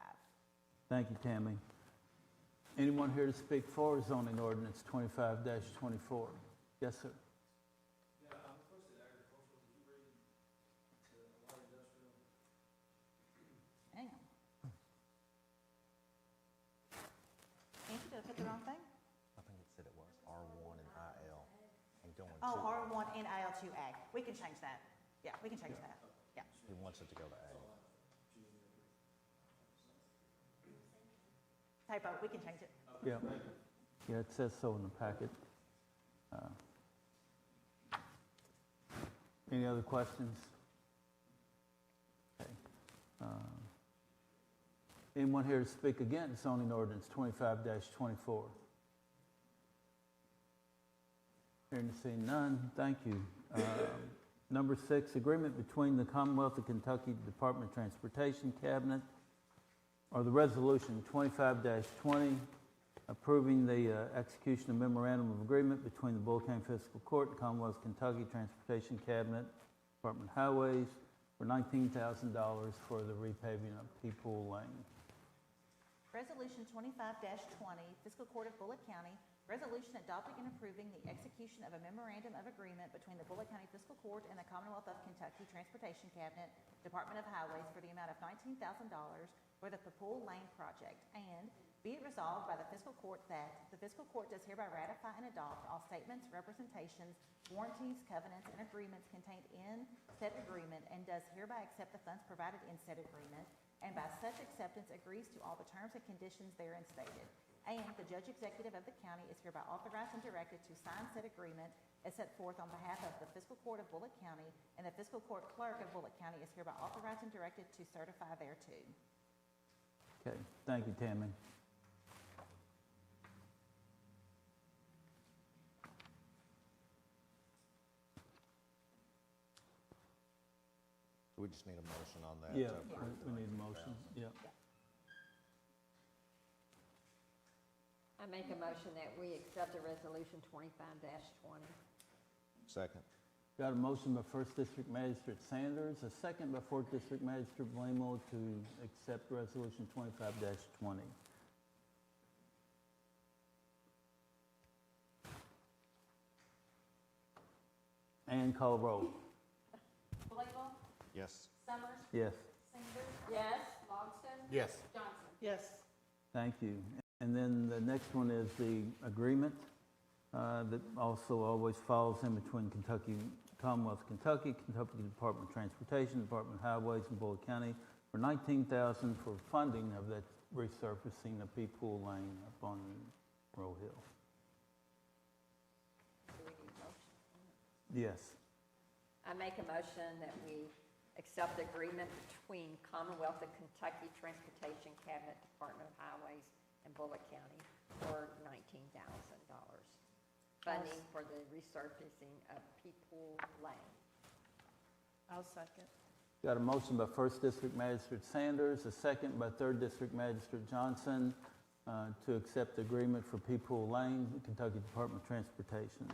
Thank you, Tammy. Anyone here to speak for zoning ordinance 25-24? Yes, sir. Hang on. Angie, did I put the wrong thing? I think it said it was R1 and IL and going Oh, to. R1 and IL2 ag. We can change that. Yeah, we can change that. Yeah. He wants it to go to ag. Typo, we can change it. Yeah. Yeah, it says so in the packet. Any other questions? Okay. Anyone here to speak against zoning ordinance 25-24? Hearing and seeing none, thank you. Number 6, agreement between the Commonwealth of Kentucky Department of Transportation Cabinet or the resolution 25-20, approving the execution of memorandum of agreement between the Bullitt County Fiscal Court and Commonwealth of Kentucky Transportation Cabinet, Department of Highways, for $19,000 for the repaving of Peepool Lane. Resolution 25-20, Fiscal Court of Bullitt County, resolution adopting and approving the execution of a memorandum of agreement between the Bullitt County Fiscal Court and the Commonwealth of Kentucky Transportation Cabinet, Department of Highways for the amount of $19,000 for the Peepool Lane project. And be it resolved by the Fiscal Court that the Fiscal Court does hereby ratify and adopt all statements, representations, warranties, covenants, and agreements contained in said agreement, and does hereby accept the funds provided in said agreement, and by such acceptance agrees to all the terms and conditions therein stated. And the Judge Executive of the county is hereby authorized and directed to sign said agreement as set forth on behalf of the Fiscal Court of Bullitt County, and the Fiscal Court Clerk of Bullitt County is hereby authorized and directed to certify thereto. Okay, thank you, Tammy. We just need a motion on that. Yeah, we need a motion, yeah. I make a motion that we accept the resolution 25-20. Second. Got a motion by First District Magistrate Sanders, a second by Fourth District Magistrate Blamo to accept Resolution 25-20. And call roll. Blakemore, Yes. Summers, Yes. Sanders, Yes. Logston, Yes. Johnson. Yes. Thank you. And then the next one is the agreement that also always falls in between Kentucky, Commonwealth of Kentucky, Kentucky Department of Transportation, Department of Highways, and Bullitt County for $19,000 for funding of that resurfacing of Peepool Lane up on Roe Hill. Do we need a motion? Yes. I make a motion that we accept the agreement between Commonwealth of Kentucky Transportation Cabinet, Department of Highways, and Bullitt County for $19,000. Funding for the resurfacing of Peepool Lane. I'll second. Got a motion by First District Magistrate Sanders, a second by Third District Magistrate Johnson to accept the agreement for Peepool Lane, Kentucky Department of Transportation.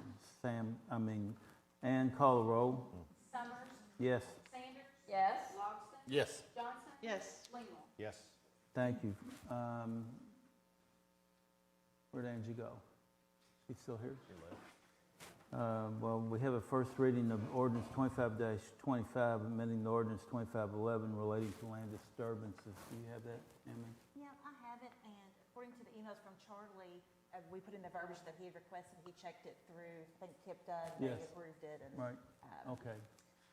And call the roll. Summers, Yes. Sanders, Yes. Logston, Yes. Johnson, Yes. Blakemore. Yes. Thank you. Where'd Angie go? She's still here? She left. Well, we have a first reading of ordinance 25-25, amending the ordinance 2511 relating to land disturbances. Do you have that, Emily? Yeah, I have it, and according to the emails from Charlie, we put in the verbiage that he had requested. He checked it through, I think Kip done, they Yes. approved it. And, Right. Okay.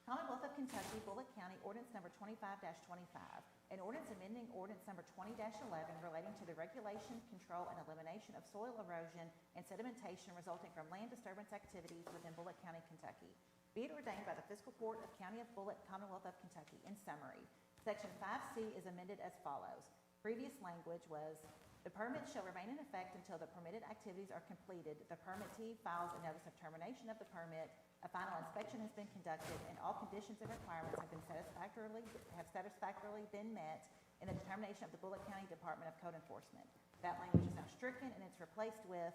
Commonwealth of Kentucky, Bullitt County, ordinance number 25-25, an ordinance amending ordinance number 20-11 relating to the regulation, control, and elimination of soil erosion and sedimentation resulting from land disturbance activities within Bullitt County, Kentucky. Be it ordained by the Fiscal Court of County of Bullitt, Commonwealth of Kentucky. In summary, Section 5C is amended as follows. Previous language was, the permit shall remain in effect until the permitted activities are completed. The permittee files a notice of termination of the permit. A final inspection has been conducted, and all conditions and requirements have satisfactorily been met in the determination of the Bullitt County Department of Code Enforcement. That language is now stricken, and it's replaced with,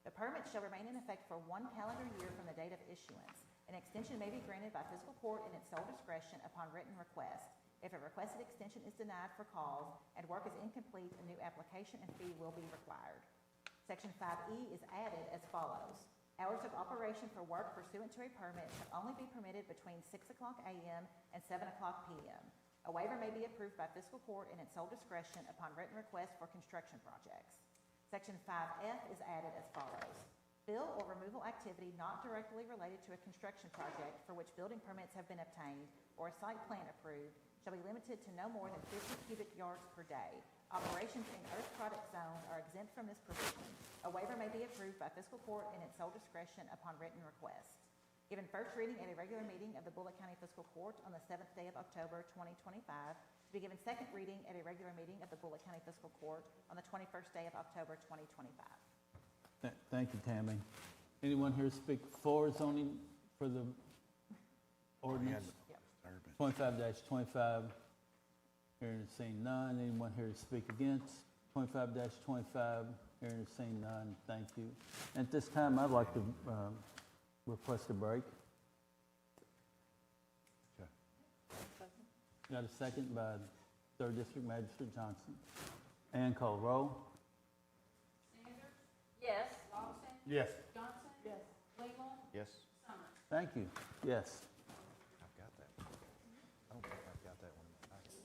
the permit shall remain in effect for 1 calendar year from the date of issuance. An extension may be granted by fiscal court in its sole discretion upon written request. If a requested extension is denied for cause and work is incomplete, a new application and fee will be required. Section 5E is added as follows. Hours of operation for work pursuant to a permit shall only be permitted between 6 o'clock a.m. and 7 o'clock p.m. A waiver may be approved by fiscal court in its sole discretion upon written request for construction projects. Section 5F is added as follows. Fill or removal activity not directly related to a construction project for which building permits have been obtained or a site plan approved shall be limited to no more than 50 cubic yards per day. Operations in earth product zones are exempt from this provision. A waiver may be approved by fiscal court in its sole discretion upon written request. Given first reading at a regular meeting of the Bullitt County Fiscal Court on the 7th day of October 2025, to be given second reading at a regular meeting of the Bullitt County Fiscal Court on the 21st day of October 2025. Thank you, Tammy. Anyone here speak for zoning for the ordinance? 25-25. Hearing and seeing none. Anyone here to speak against? 25-25, hearing and seeing none. Thank you. At this time, I'd like to request a break. Got a second by 3rd District Magistrate Johnson. And call roll. Sanders, Yes. Lawson, Yes. Johnson. Yes. Lingle, Yes, Summers. Thank you. Yes. I've got that. I don't think I've got that one in my packet.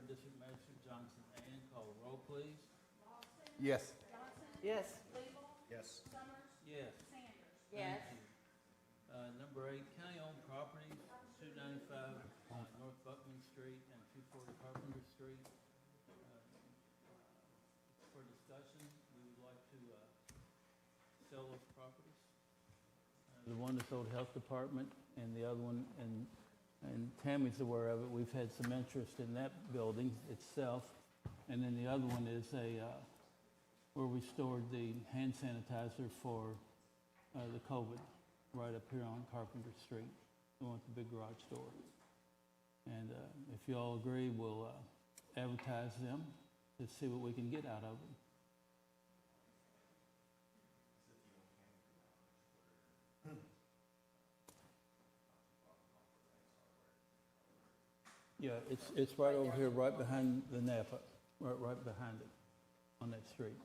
District Magistrate Johnson and call the roll, please. Yes. Yes. Yes. Yes. Yes. Thank you. Number 8, county-owned properties, 295 North Buckman Street and 240 Carpenter Street. For discussion, we would like to sell those properties. The one that's old health department, and the other one, and Tammy's aware of it, we've had some interest in that building itself. And then the other one is where we stored the hand sanitizer for the COVID, right up here on Carpenter Street, the one with the big garage door. And if you all agree, we'll advertise them to see what we can get out of them. Yeah, it's right over here, right behind the Napa, right behind it, on that street.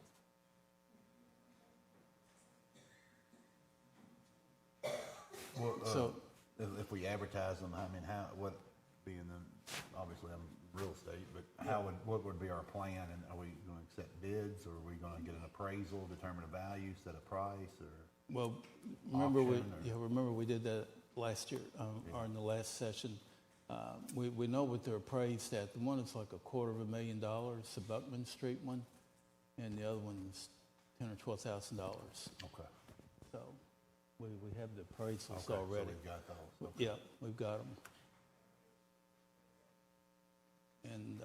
Well, So- if we advertise them, I mean, what, being obviously I'm real estate, but what would be our plan? And are we going to accept bids, or are we going to get an appraisal, determine a value, set a price, or? Well, remember Auction or- we did that last year, or in the last session. We know what they're appraised at. The one is like $250,000, the Buckman Street one, and the other one's $10,000 or $12,000. Okay. So we have the appraisals Okay, already. so we've got those. Okay. Yeah, we've got them. And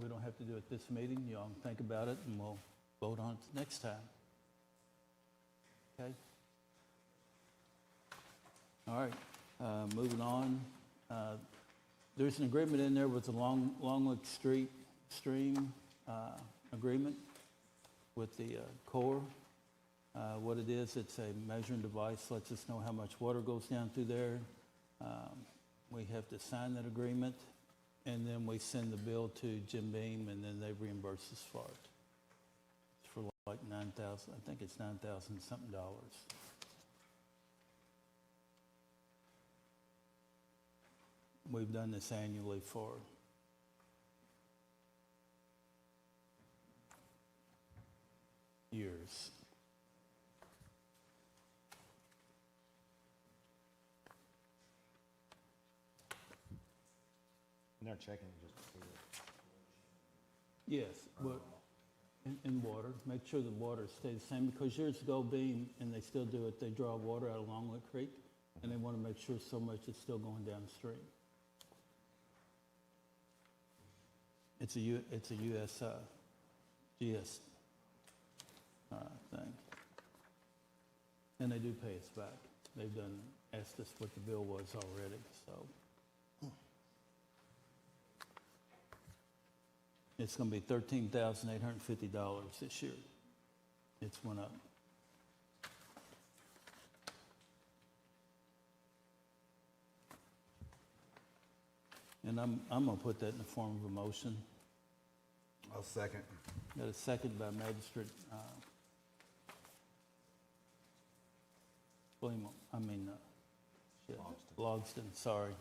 we don't have to do it this meeting. Y'all can think about it, and we'll vote on it next time. Okay? All right, moving on. There's an agreement in there with the Longwood Stream agreement with the Corps. What it is, it's a measuring device, lets us know how much water goes down through there. We have to sign that agreement, and then we send the bill to Jim Beam, and then they reimburse us for it. It's for like $9,000, I think it's $9,000 something dollars. We've done this annually for years. And they're checking just to see it. Yes, but in water, make sure the water stays the same, because years ago, Beam, and they still do it, they draw water out of Longwood Creek, and they want to make sure so much is still going downstream. It's a US GS thing. And they do pay us back. They've asked us what the bill was already, so. It's going to be $13,850 this year. It's went up. And I'm going to put that in the form of a motion. I'll second. Got a second by Magistrate Logston, sorry.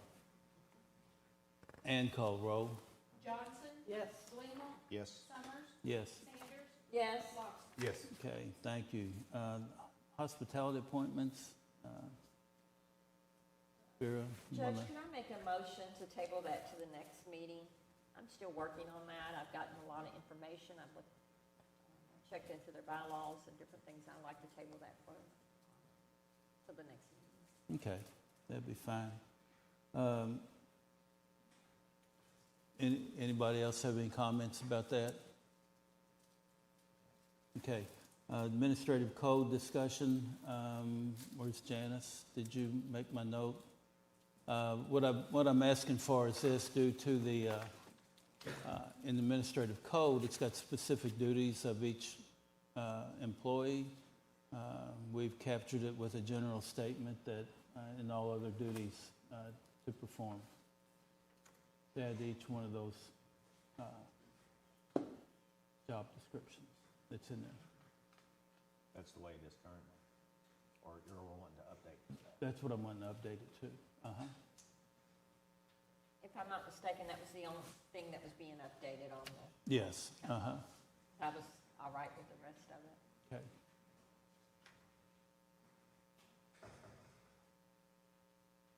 And call roll. Johnson? Yes. Gleamal? Yes. Summers? Yes. Sanders? Yes. Loxton? Yes. Okay, thank you. Hospitality appointments. Vera, you Judge, wanna- can I make a motion to table that to the next meeting? I'm still working on that. I've gotten a lot of information. I've checked into their bylaws and different things. I'd like to table that for the next meeting. Okay, that'd be fine. Anybody else have any comments about that? Okay, administrative code discussion. Where's Janice? Did you make my note? What I'm asking for is this: due to the in the administrative code, it's got specific duties of each employee. We've captured it with a general statement that and all other duties to perform. To add each one of those job descriptions that's in there. That's the way it is currently. Or you're wanting to update that? That's what I'm wanting to update it to. If I'm not mistaken, that was the only thing that was being updated on the, Yes, uh-huh, I was all right with the rest of it. okay.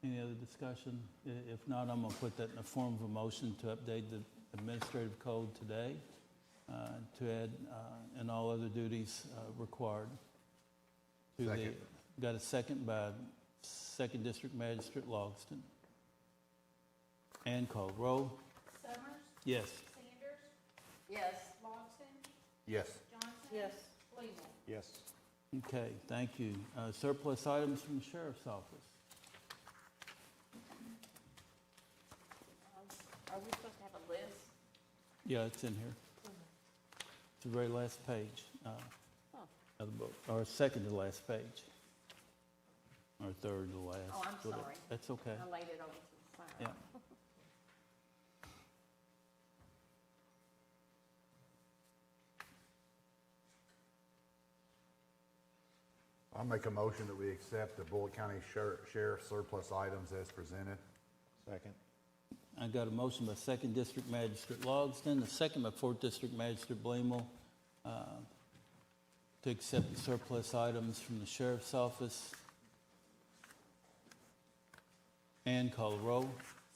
Any other discussion? If not, I'm gonna put that in the form of a motion to update the administrative code today, to add, and all other duties, required. To the- Second. Got a second by Second District Magistrate Logston. And call roll. Summers, Yes. Sanders, Yes. Logston, Yes. Johnson. Yes. Fleeman. Yes. Okay, thank you. Surplus items from the sheriff's office. Are we supposed to have a list? Yeah, it's in here. It's the very last page, of the book, or second to last page. Or third to last. Oh, I'm whatever. sorry. That's okay. I laid it over to the side. Yeah. I'll make a motion that we accept the Bullitt County Sheriff surplus items as presented. Second. I got a motion by Second District Magistrate Logston, a second by Fourth District Magistrate Blamel, to accept the surplus items from the sheriff's office. And call the roll.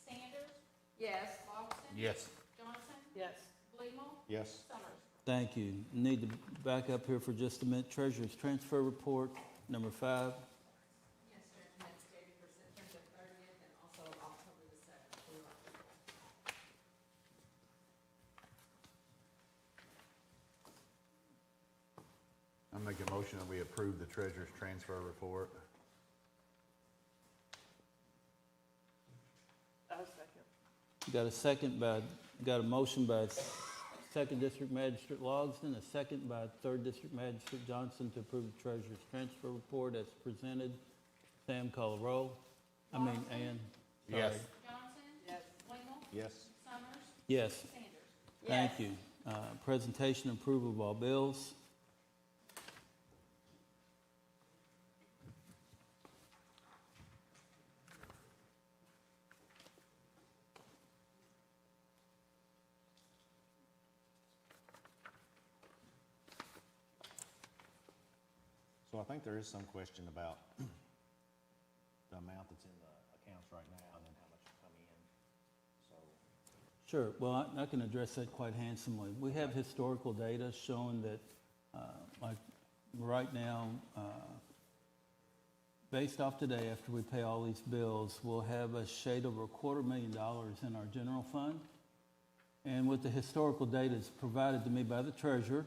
Sanders, Yes. Logston. Yes. Johnson, Yes. Fleeman, Yes. Summers. Thank you. Need to back up here for just a minute. Treasurer's Transfer Report, number 5. Yes, sir, and that's dated for September 30th and also October the 7th. I'll make a motion that we approve the treasurer's transfer report. I'll second. Got a motion by Second District Magistrate Logston, a second by Third District Magistrate Johnson to approve the treasurer's transfer report as presented. Sam, call the roll. Ann. Yes. Sorry. Johnson. Yes. Fleeman, Yes. Summers, Yes, Sanders. thank Yes. you. Presentation and approval of all bills. So I think there is some question about the amount that's in the accounts right now and then how much will come in. So, Sure, well, I can address that quite handsomely. We have historical data showing that, like, right now, based off today, after we pay all these bills, we'll have a shade over $250,000 in our general fund. And with the historical data that's provided to me by the treasurer,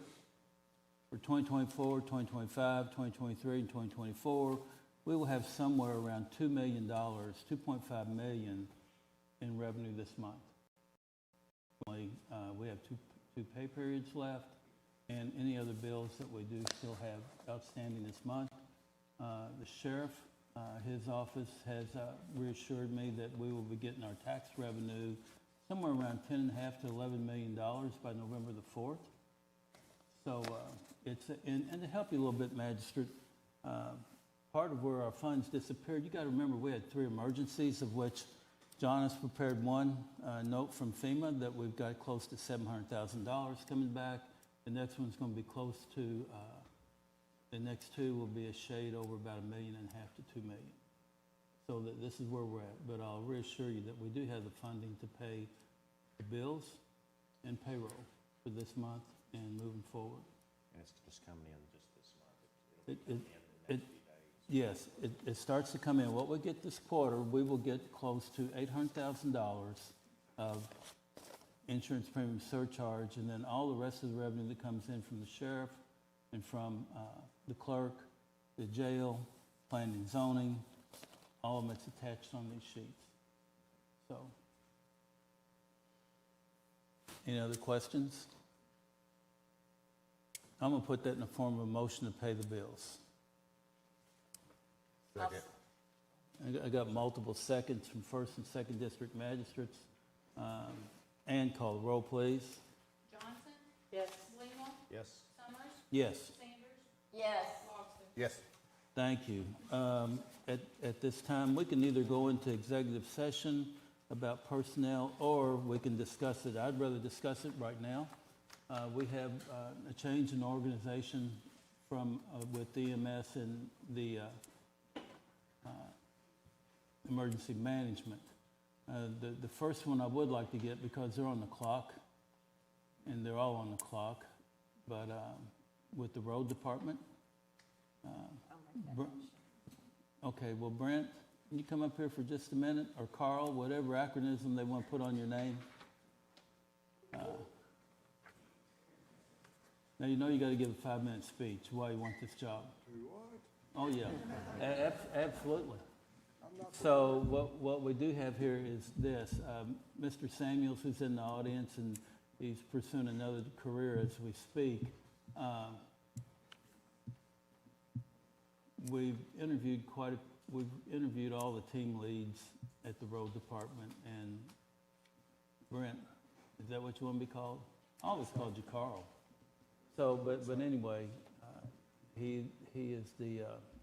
for 2024, 2025, 2023, and 2024, we will have somewhere around $2 million, $2.5 million in revenue this month. We have two pay periods left, and any other bills that we do still have outstanding this month. The sheriff, his office has reassured me that we will be getting our tax revenue somewhere around $10.5 to $11 million by November the 4th. So and to help you a little bit, Magistrate, part of where our funds disappeared, you got to remember we had 3 emergencies, of which John has prepared one note from FEMA that we've got close to $700,000 coming back. The next one's going to be close to, the next 2 will be a shade over about $1.5 million to $2 million. So that this is where we're at. But I'll reassure you that we do have the funding to pay the bills and payroll for this month and moving forward. and it's just coming in just this month. It'll It- come in the next few days. Yes, it starts to come in. What we get this quarter, we will get close to $800,000 of insurance premium surcharge, and then all the rest of the revenue that comes in from the sheriff and from the clerk, the jail, planning and zoning, all of them, it's attached on these sheets. So, any other questions? I'm gonna put that in the form of a motion to pay the bills. Second. I got multiple seconds from First and Second District Magistrates. Ann, call the roll, please. Johnson, Yes. Fleeman, Yes. Summers, Yes, Sanders, Yes. Logston. Yes. thank you. At this time, we can either go into executive session about personnel, or we can discuss it. I'd rather discuss it right now. We have a change in organization from with EMS and the emergency management. The first one I would like to get, because they're on the clock, and they're all on the clock, but with the road department. Okay, well, Brent, can you come up here for just a minute? Or Carl, whatever acronym they want to put on your name. Now, you know you got to give a 5-minute speech why you want this job. Do what? Oh, yeah, absolutely. So what we do have here is this. Mr. Samuels, who's in the audience, and he's pursuing another career as we speak. We've interviewed all the team leads at the road department, and Brent, is that what you want to be called? I always called you Carl. So, but anyway, he is the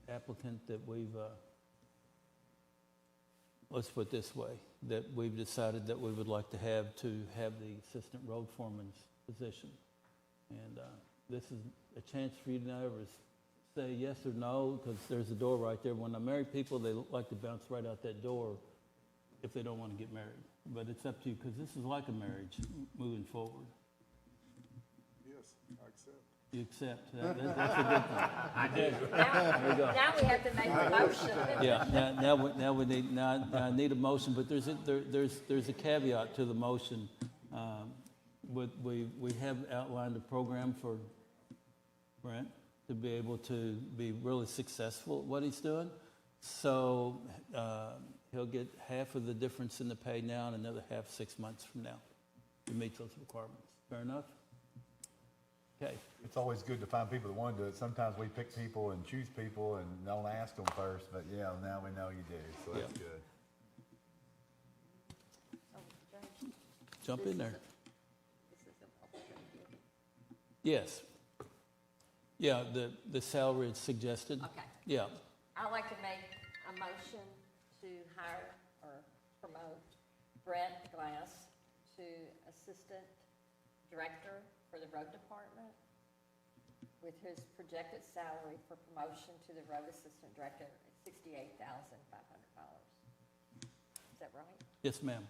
applicant that we've, let's put it this way, that we've decided that we would like to have the assistant road foreman's position. And this is a chance for you to never say yes or no, because there's a door right there. When I marry people, they like to bounce right out that door if they don't want to get married. But it's up to you, because this is like a marriage moving forward. Yes, I accept. You accept. That's a good thing. Okay. There we go. Now we have to make a motion. Yeah. Now we need. Now I need a motion, but there's a caveat to the motion. We have outlined a program for Brent to be able to be really successful at what he's doing. So he'll get half of the difference in the pay now and another half 6 months from now to meet those requirements. Fair enough? Okay. It's always good to find people that want to do it. Sometimes we pick people and choose people and don't ask them first, but yeah, now we know you do, so that's Yeah. good. Jump in there. This is a public hearing. Yes. Yeah, the salary is suggested. Okay. Yeah. I'd like to make a motion to hire or promote Brent Glass to Assistant Director for the Road Department with his projected salary for promotion to the Road Assistant Director at $68,500. Is that right? Yes, ma'am.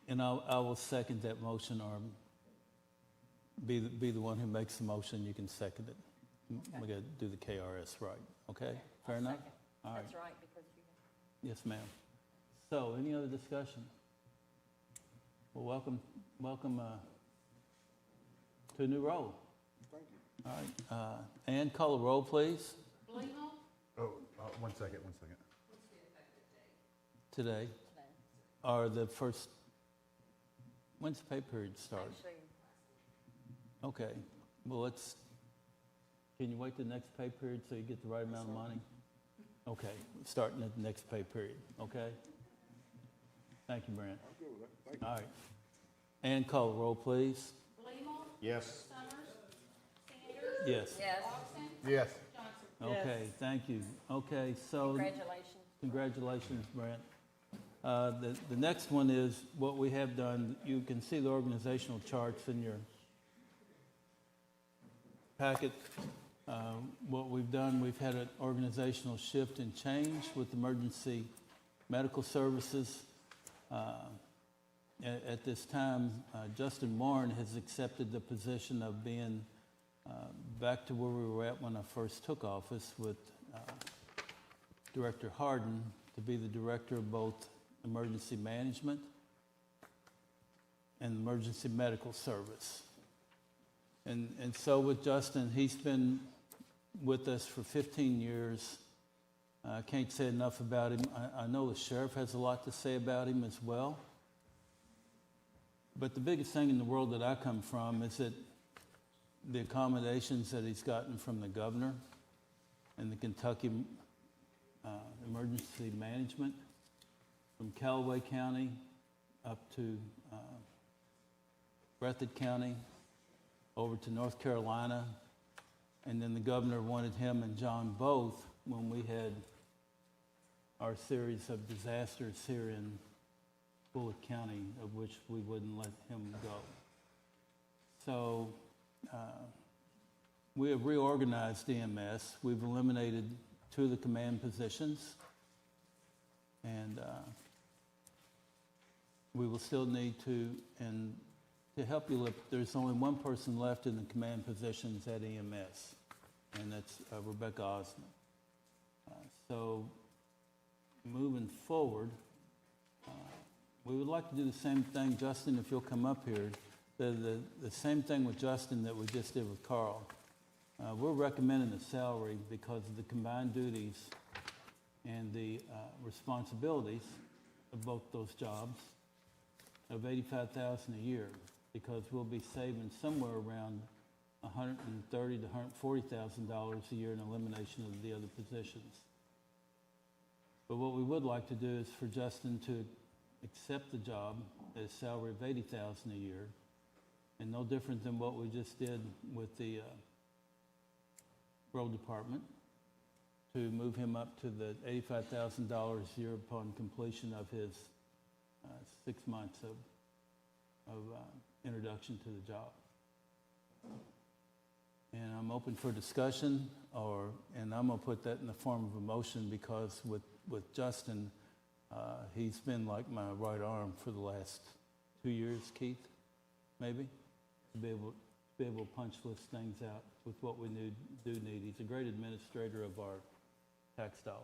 And I will second that motion, or be the one who makes the motion. You can second it. Okay. We got to do the KRS right. Okay? Fair enough? Second. All right. That's right, because you. Yes, ma'am. So, any other discussion? Well, welcome to a new role. Thank you. All right. Ann, call a roll, please. Blemo, Oh, 1 second. What's the effective date? Today, or the first. When's the pay period start? Actually, Okay. Well, can you wait the next pay period so you get the right amount of money? Okay. Starting at the next pay period. Okay? Thank you, Brent. I'm good with that. Thank you. All right. And call the roll, please. Blemo, Yes. Summers, Sanders, Yes. yes, Austin, Yes. Johnson. Okay, thank you. Okay, so congratulations. congratulations, Brent. The next one is what we have done. You can see the organizational charts in your packet. What we've done, we've had an organizational shift and change with emergency medical services. At this time, Justin Warren has accepted the position of being back to where we were at when I first took office, with Director Harden to be the director of both emergency management and emergency medical service. And so with Justin, he's been with us for 15 years. I can't say enough about him. I know the sheriff has a lot to say about him as well. But the biggest thing in the world that I come from is that the accommodations that he's gotten from the governor and the Kentucky Emergency Management, from Callaway County up to Breathitt County, over to North Carolina, and then the governor wanted him and John both when we had our series of disasters here in Bullitt County, of which we wouldn't let him go. So we have reorganized EMS. We've eliminated 2 of the command positions, and we will still need to, and to help you, there's only 1 person left in the command positions at EMS, and that's Rebecca Osmond. So moving forward, we would like to do the same thing. Justin, if you'll come up here, the same thing with Justin that we just did with Carl. We're recommending a salary because of the combined duties and the responsibilities of both those jobs of $85,000 a year, because we'll be saving somewhere around $130,000 to $140,000 a year in elimination of the other positions. But what we would like to do is for Justin to accept the job at a salary of $80,000 a year, and no different than what we just did with the road department, to move him up to the $85,000 a year upon completion of his 6 months of introduction to the job. And I'm open for discussion, and I'm gonna put that in the form of a motion, because with Justin, he's been like my right arm for the last 2 years, Keith, maybe, to be able to punch list things out with what we do need. He's a great administrator of our tax dollars.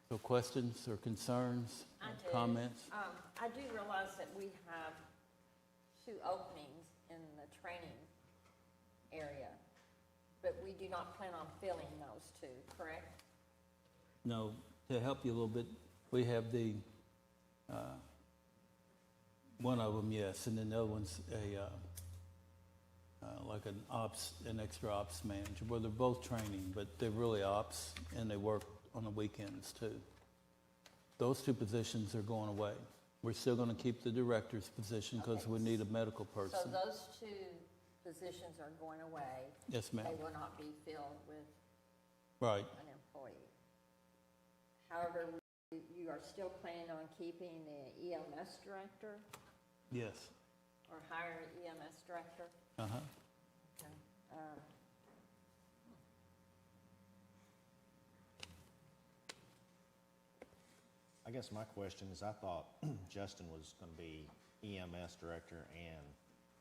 So questions or concerns, I or do. comments? I do realize that we have 2 openings in the training area, but we do not plan on filling those 2, correct? No, to help you a little bit, we have the, one of them, yes, and then the other one's like an extra ops manager. Well, they're both training, but they're really ops, and they work on the weekends too. Those 2 positions are going away. We're still going to keep the director's position because we need a medical So person. those 2 positions are going away. Yes, ma'am. They will not be filled with Right. an employee. However, you are still planning on keeping the EMS director, Yes. or hire an EMS director? Uh-huh. Okay. I guess my question is, I thought Justin was gonna be EMS director and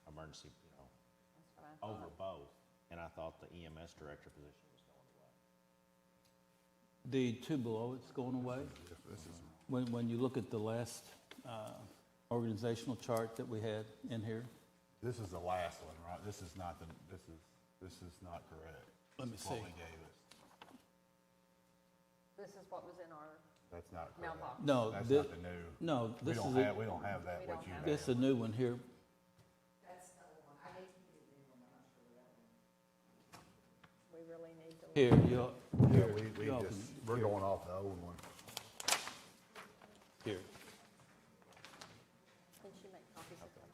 emergency, That's what I thought. over both, and I thought the EMS director position was going away. The 2 below it's going away. When you look at the last organizational chart that we had in here, This is the last one, right? This is not correct. Let me This is what see. we gave us. This is what was in our That's not correct. mailbox. no, That's thi- not the new. no, We this don't is have, a, we don't have that, We what don't you have have. this is a new one here. We really need to. Here, Yeah, we y'all just, can- we're here. going off the old one. Here. Can she make copies of them?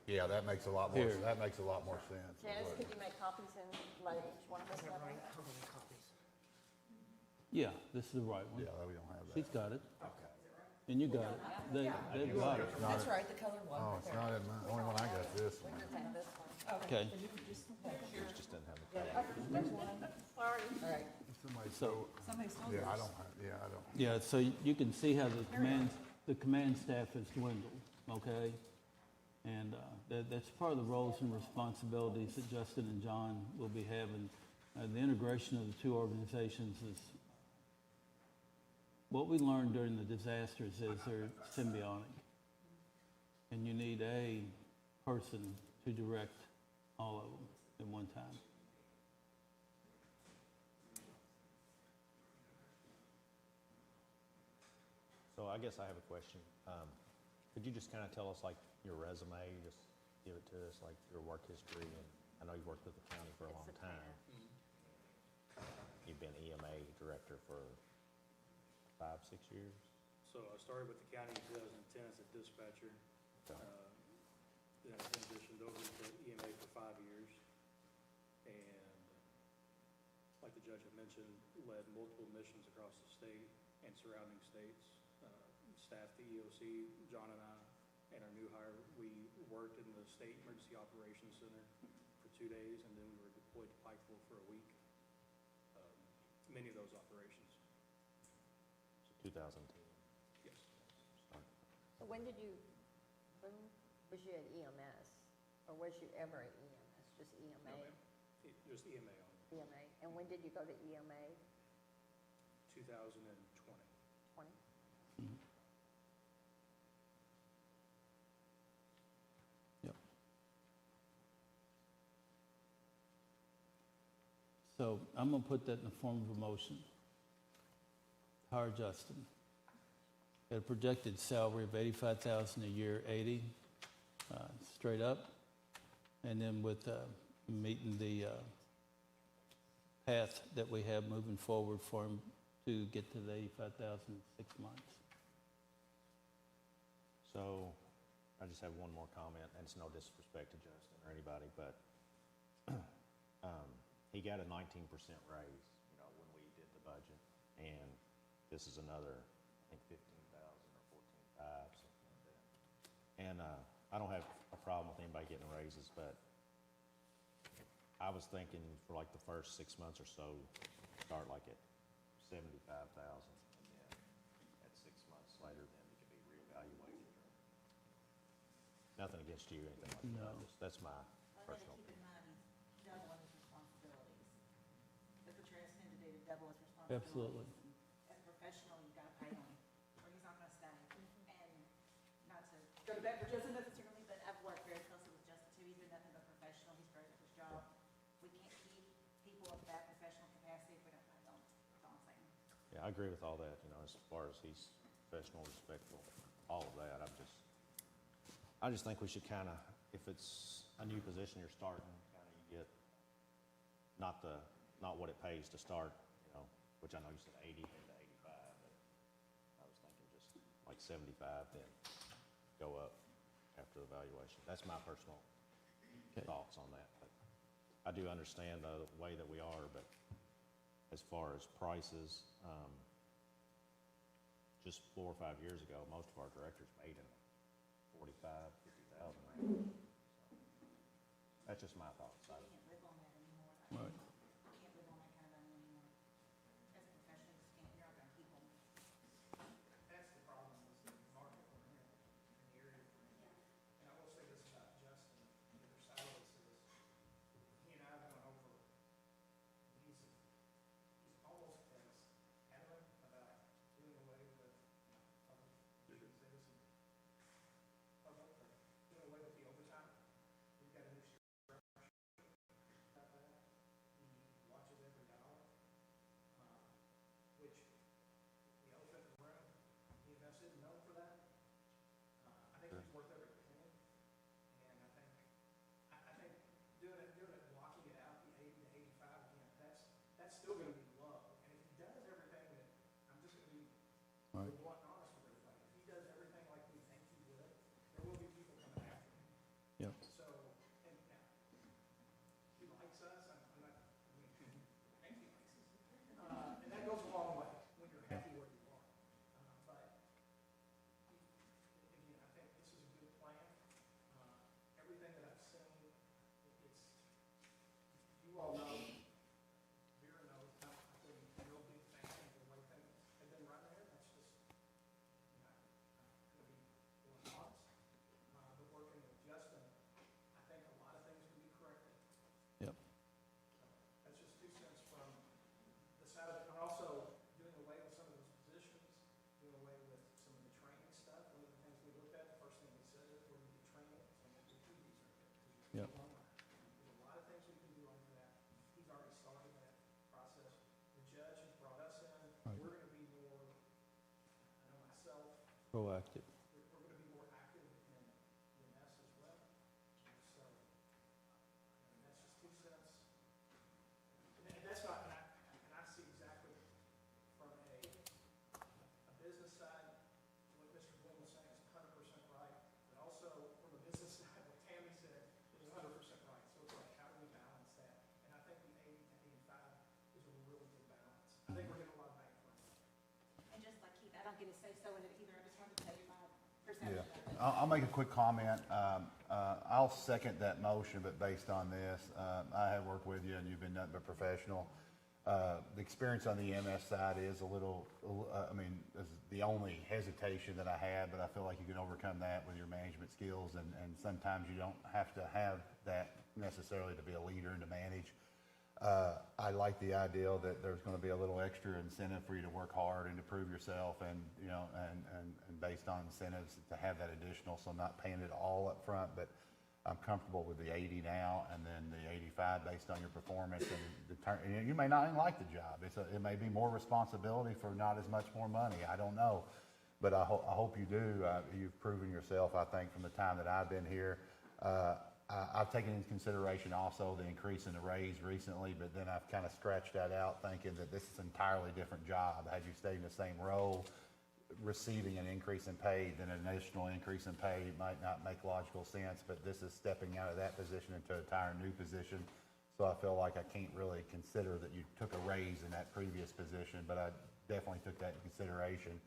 Yeah, that makes a lot more, Here. that makes a lot more sense. Janice, could you make copies and let each one of us have one? Yeah, this is the right one. Yeah, we don't have that. She's got it. And you got it. They've got it. That's right, the colored one. Oh, it's not in my, only one I got this one. Just have this one. Okay. Yours just doesn't have the. There's one. Sorry. All right. Somebody So, Somebody stole Yeah, I yours. don't have, yeah, I don't. yeah, so you can see how the command staff has dwindled, okay? And that's part of the roles and responsibilities that Justin and John will be having. The integration of the 2 organizations is, what we learned during the disasters is they're symbiotic. And you need a person to direct all of them at one time. So I guess I have a question. Could you just kind of tell us like your resume, just give it to us, like your work history, and I know you've worked with the county for a long time. You've been EMA director for 5, 6 years? So I started with the county in 2010 as a dispatcher. Then I transitioned over to EMA for 5 years. And like the judge had mentioned, led multiple missions across the state. and surrounding states. Staff, the EOC, John and I, and our new hire, we worked in the State Emergency Operations Center for 2 days, and then we were deployed to Pikeville for a week. Many of those operations. So 2010. Yes. So when was you at EMS? Or was you ever at EMS, just EMA? No, ma'am. Just EMA on EMA. And when did you go to EMA? 2020. 20? Yep. So I'm gonna put that in the form of a motion. Hire Justin at a projected salary of $85,000 a year, 80 straight up, and then with meeting the path that we have moving forward for him to get to the $85,000 in 6 months. So I just have one more comment, and it's no disrespect to Justin or anybody, but he got a 19% raise, you know, when we did the budget, and this is another, I think, 15,000 or 14,500, something like that. And I don't have a problem with anybody getting raises, but I was thinking for like the first 6 months or so, start like at 75,000, and then at 6 months later, then it could be reevaluated. Nothing against you, or anything like that. No. That's my Well, personal keep in opinion. mind, he's doubling his responsibilities. That's what you're asking him to do, to double his responsibilities. Absolutely. And as a professional, you gotta pay him, or he's not gonna stay. And not to go to bat for Justin necessarily, but I've worked very closely with Justin too. He's been nothing but professional. He's great at his job. We can't keep people of that professional capacity if we don't pay them. That's all I'm saying. Yeah, I agree with all that, you know, as far as he's professional, respectful, all of that. I just think we should kind of, if it's a new position you're starting, kind of you get not what it pays to start, you know, which I know you said 80 to 85, but I was thinking just like 75, then go up after the evaluation. That's my personal thoughts on that. But I do understand the way that we are, but as far as prices, just 4 or 5 years ago, most of our directors made in 45, 50,000 range. So that's just my thoughts. We can't live on that anymore. Right. We can't live on that kind of money anymore. As a professional, you just can't, you're not gonna keep them. That's the problem, is the market we're in, and the area we're in. And I will say this about Justin, the other side of this is, he and I went over, he's almost as adamant about doing away with, you can say this in public, but doing away with the overtime. We've got a new structure about that. He watches every dollar, which the elephant in the room, he invested in known for that. I think he's worth every penny, and I think doing it, blocking it out, the 80 to 85, again, that's still gonna be low. And if he does everything that, I'm just gonna be Right. blunt and honest with everybody, if he does everything like we think he would, there will be people coming after him. Yep. So, and now, he likes us, I think he likes us. And that goes a long way when you're happy where you are. But, again, I think this is a good plan. Everything that I've seen, you all know, Vera knows, I've been a real big fan of the way things have been run there. That's just, I'm gonna be blunt and honest. But working with Justin, I think a lot of things can be corrected. Yep. That's just 2 cents from the side of it. And also doing away with some of those positions, doing away with some of the training stuff. One of the things we looked at, the first thing we said is we're going to train it. So the duties are good. Yep. There's a lot of things we can do under that. He's already started that process. The judge has brought us in. Right. We're going to be more, I know myself, Proactive. we're going to be more active in EMS as well. So, that's just 2 cents. And that's not, and I see exactly from a business side, what Mr. Bloom was saying is 100% right, but also from a business side, what Tammy said is 100% right. So it's like, how do we balance that? And I think the 80 to 85 is a really good balance. I think we're getting a lot of bang for our buck. And just say so in it either. I just wanted to tell you my Yeah, perception of it. I'll make a quick comment. I'll second that motion, but based on this, I have worked with you and you've been nothing but professional. The experience on the EMS side is a little, I mean, this is the only hesitation that I had, but I feel like you can overcome that with your management skills, and sometimes you don't have to have that necessarily to be a leader and to manage. I like the idea that there's going to be a little extra incentive for you to work hard and to prove yourself, and you know, and based on incentives to have that additional. So I'm not paying it all up front, but I'm comfortable with the 80 now, and then the 85 based on your performance. And you may not even like the job. It may be more responsibility for not as much more money. I don't know, but I hope you do. You've proven yourself, I think, from the time that I've been here. I've taken into consideration also the increase in the raise recently, but then I've kind of scratched that out, thinking that this is an entirely different job. Had you stayed in the same role, receiving an increase in pay, then an additional increase in pay might not make logical sense, but this is stepping out of that position into an entire new position. So I feel like I can't really consider that you took a raise in that previous position, but I definitely took that into consideration.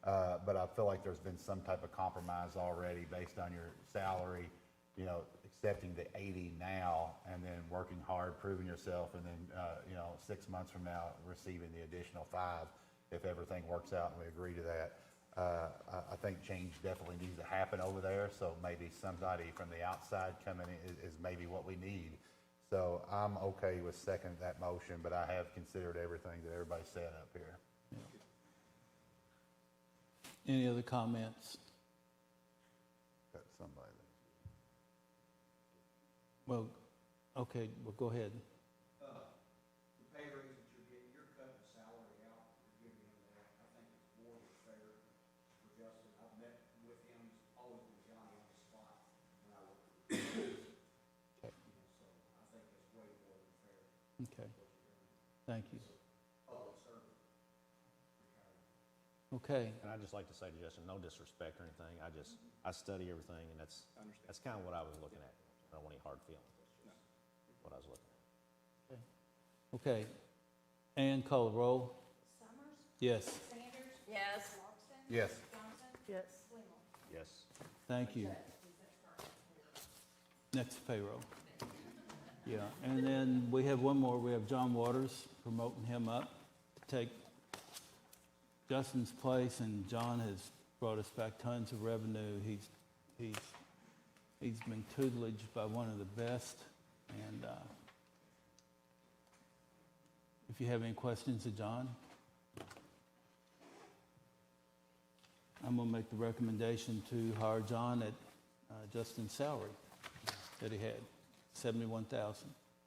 But I feel like there's been some type of compromise already based on your salary, you know, accepting the 80 now and then working hard, proving yourself, and then, you know, 6 months from now, receiving the additional 5 if everything works out and we agree to that. I think change definitely needs to happen over there, so maybe somebody from the outside coming in is maybe what we need. So I'm okay with seconding that motion, but I have considered everything that everybody said up here. Any other comments? Got somebody. Well, okay, well, go ahead. The pay raise that you're getting, you're cutting the salary out, you're giving him that. I think it's more than fair for Justin. I've met with him, he's always been Johnny on the spot when I worked with him. Okay. So I think it's way more than fair. Okay, thank you. Public service. Okay, And I'd just like to say to Justin, no disrespect or anything, I study everything, and that's kind of what I was looking at. I don't want any hard feelings, that's just what I was looking at. okay. Ann, call the roll. Summers? Yes, Sanders? Yes. Lawson? Yes. Johnson? Yes. Swingle? Yes. thank you. Next payroll. Yeah, and then we have one more. We have John Waters, promoting him up to take Justin's place, and John has brought us back tons of revenue. He's been tutelaged by one of the best, and if you have any questions of John, I'm going to make the recommendation to hire John at Justin's salary that he had, $71,000.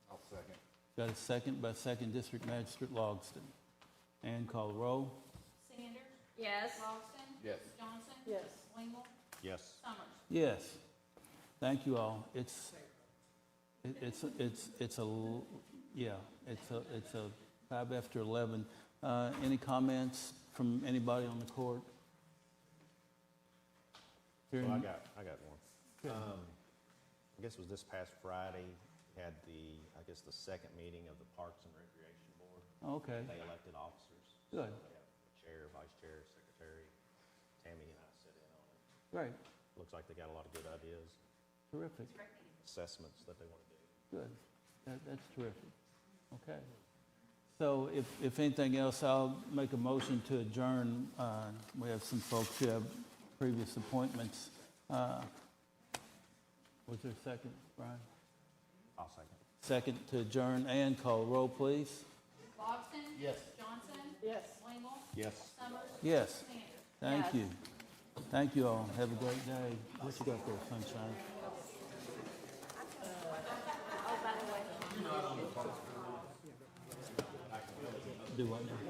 I'll second. Got a second by Second District Magistrate Logston. Ann, call the roll. Sanders? Yes. Lawson? Yes. Johnson? Yes. Swingle? Yes. Summers? Yes. Thank you all. It's a 5 after 11. Any comments from anybody on the court? Well, Hearing- I got one. I guess it was this past Friday, we had the second meeting of the Parks and Recreation Board. Okay, They elected officers. Good. So they have chair, vice chair, secretary. Tammy and I sit in on it. great, Looks like they got a lot of good ideas, terrific, assessments that they want to do. good. That's terrific. Okay. So if anything else, I'll make a motion to adjourn. We have some folks who have previous appointments. Was there a second, Brian? I'll second. Second to adjourn. Ann, call roll, please. Lawson? Yes. Johnson? Yes. Swingle? Yes. Summers? Yes. Sanders? Thank Yes. you. Thank you all. Have a great day. What you got there, sunshine? Oh, by the way. Do what now?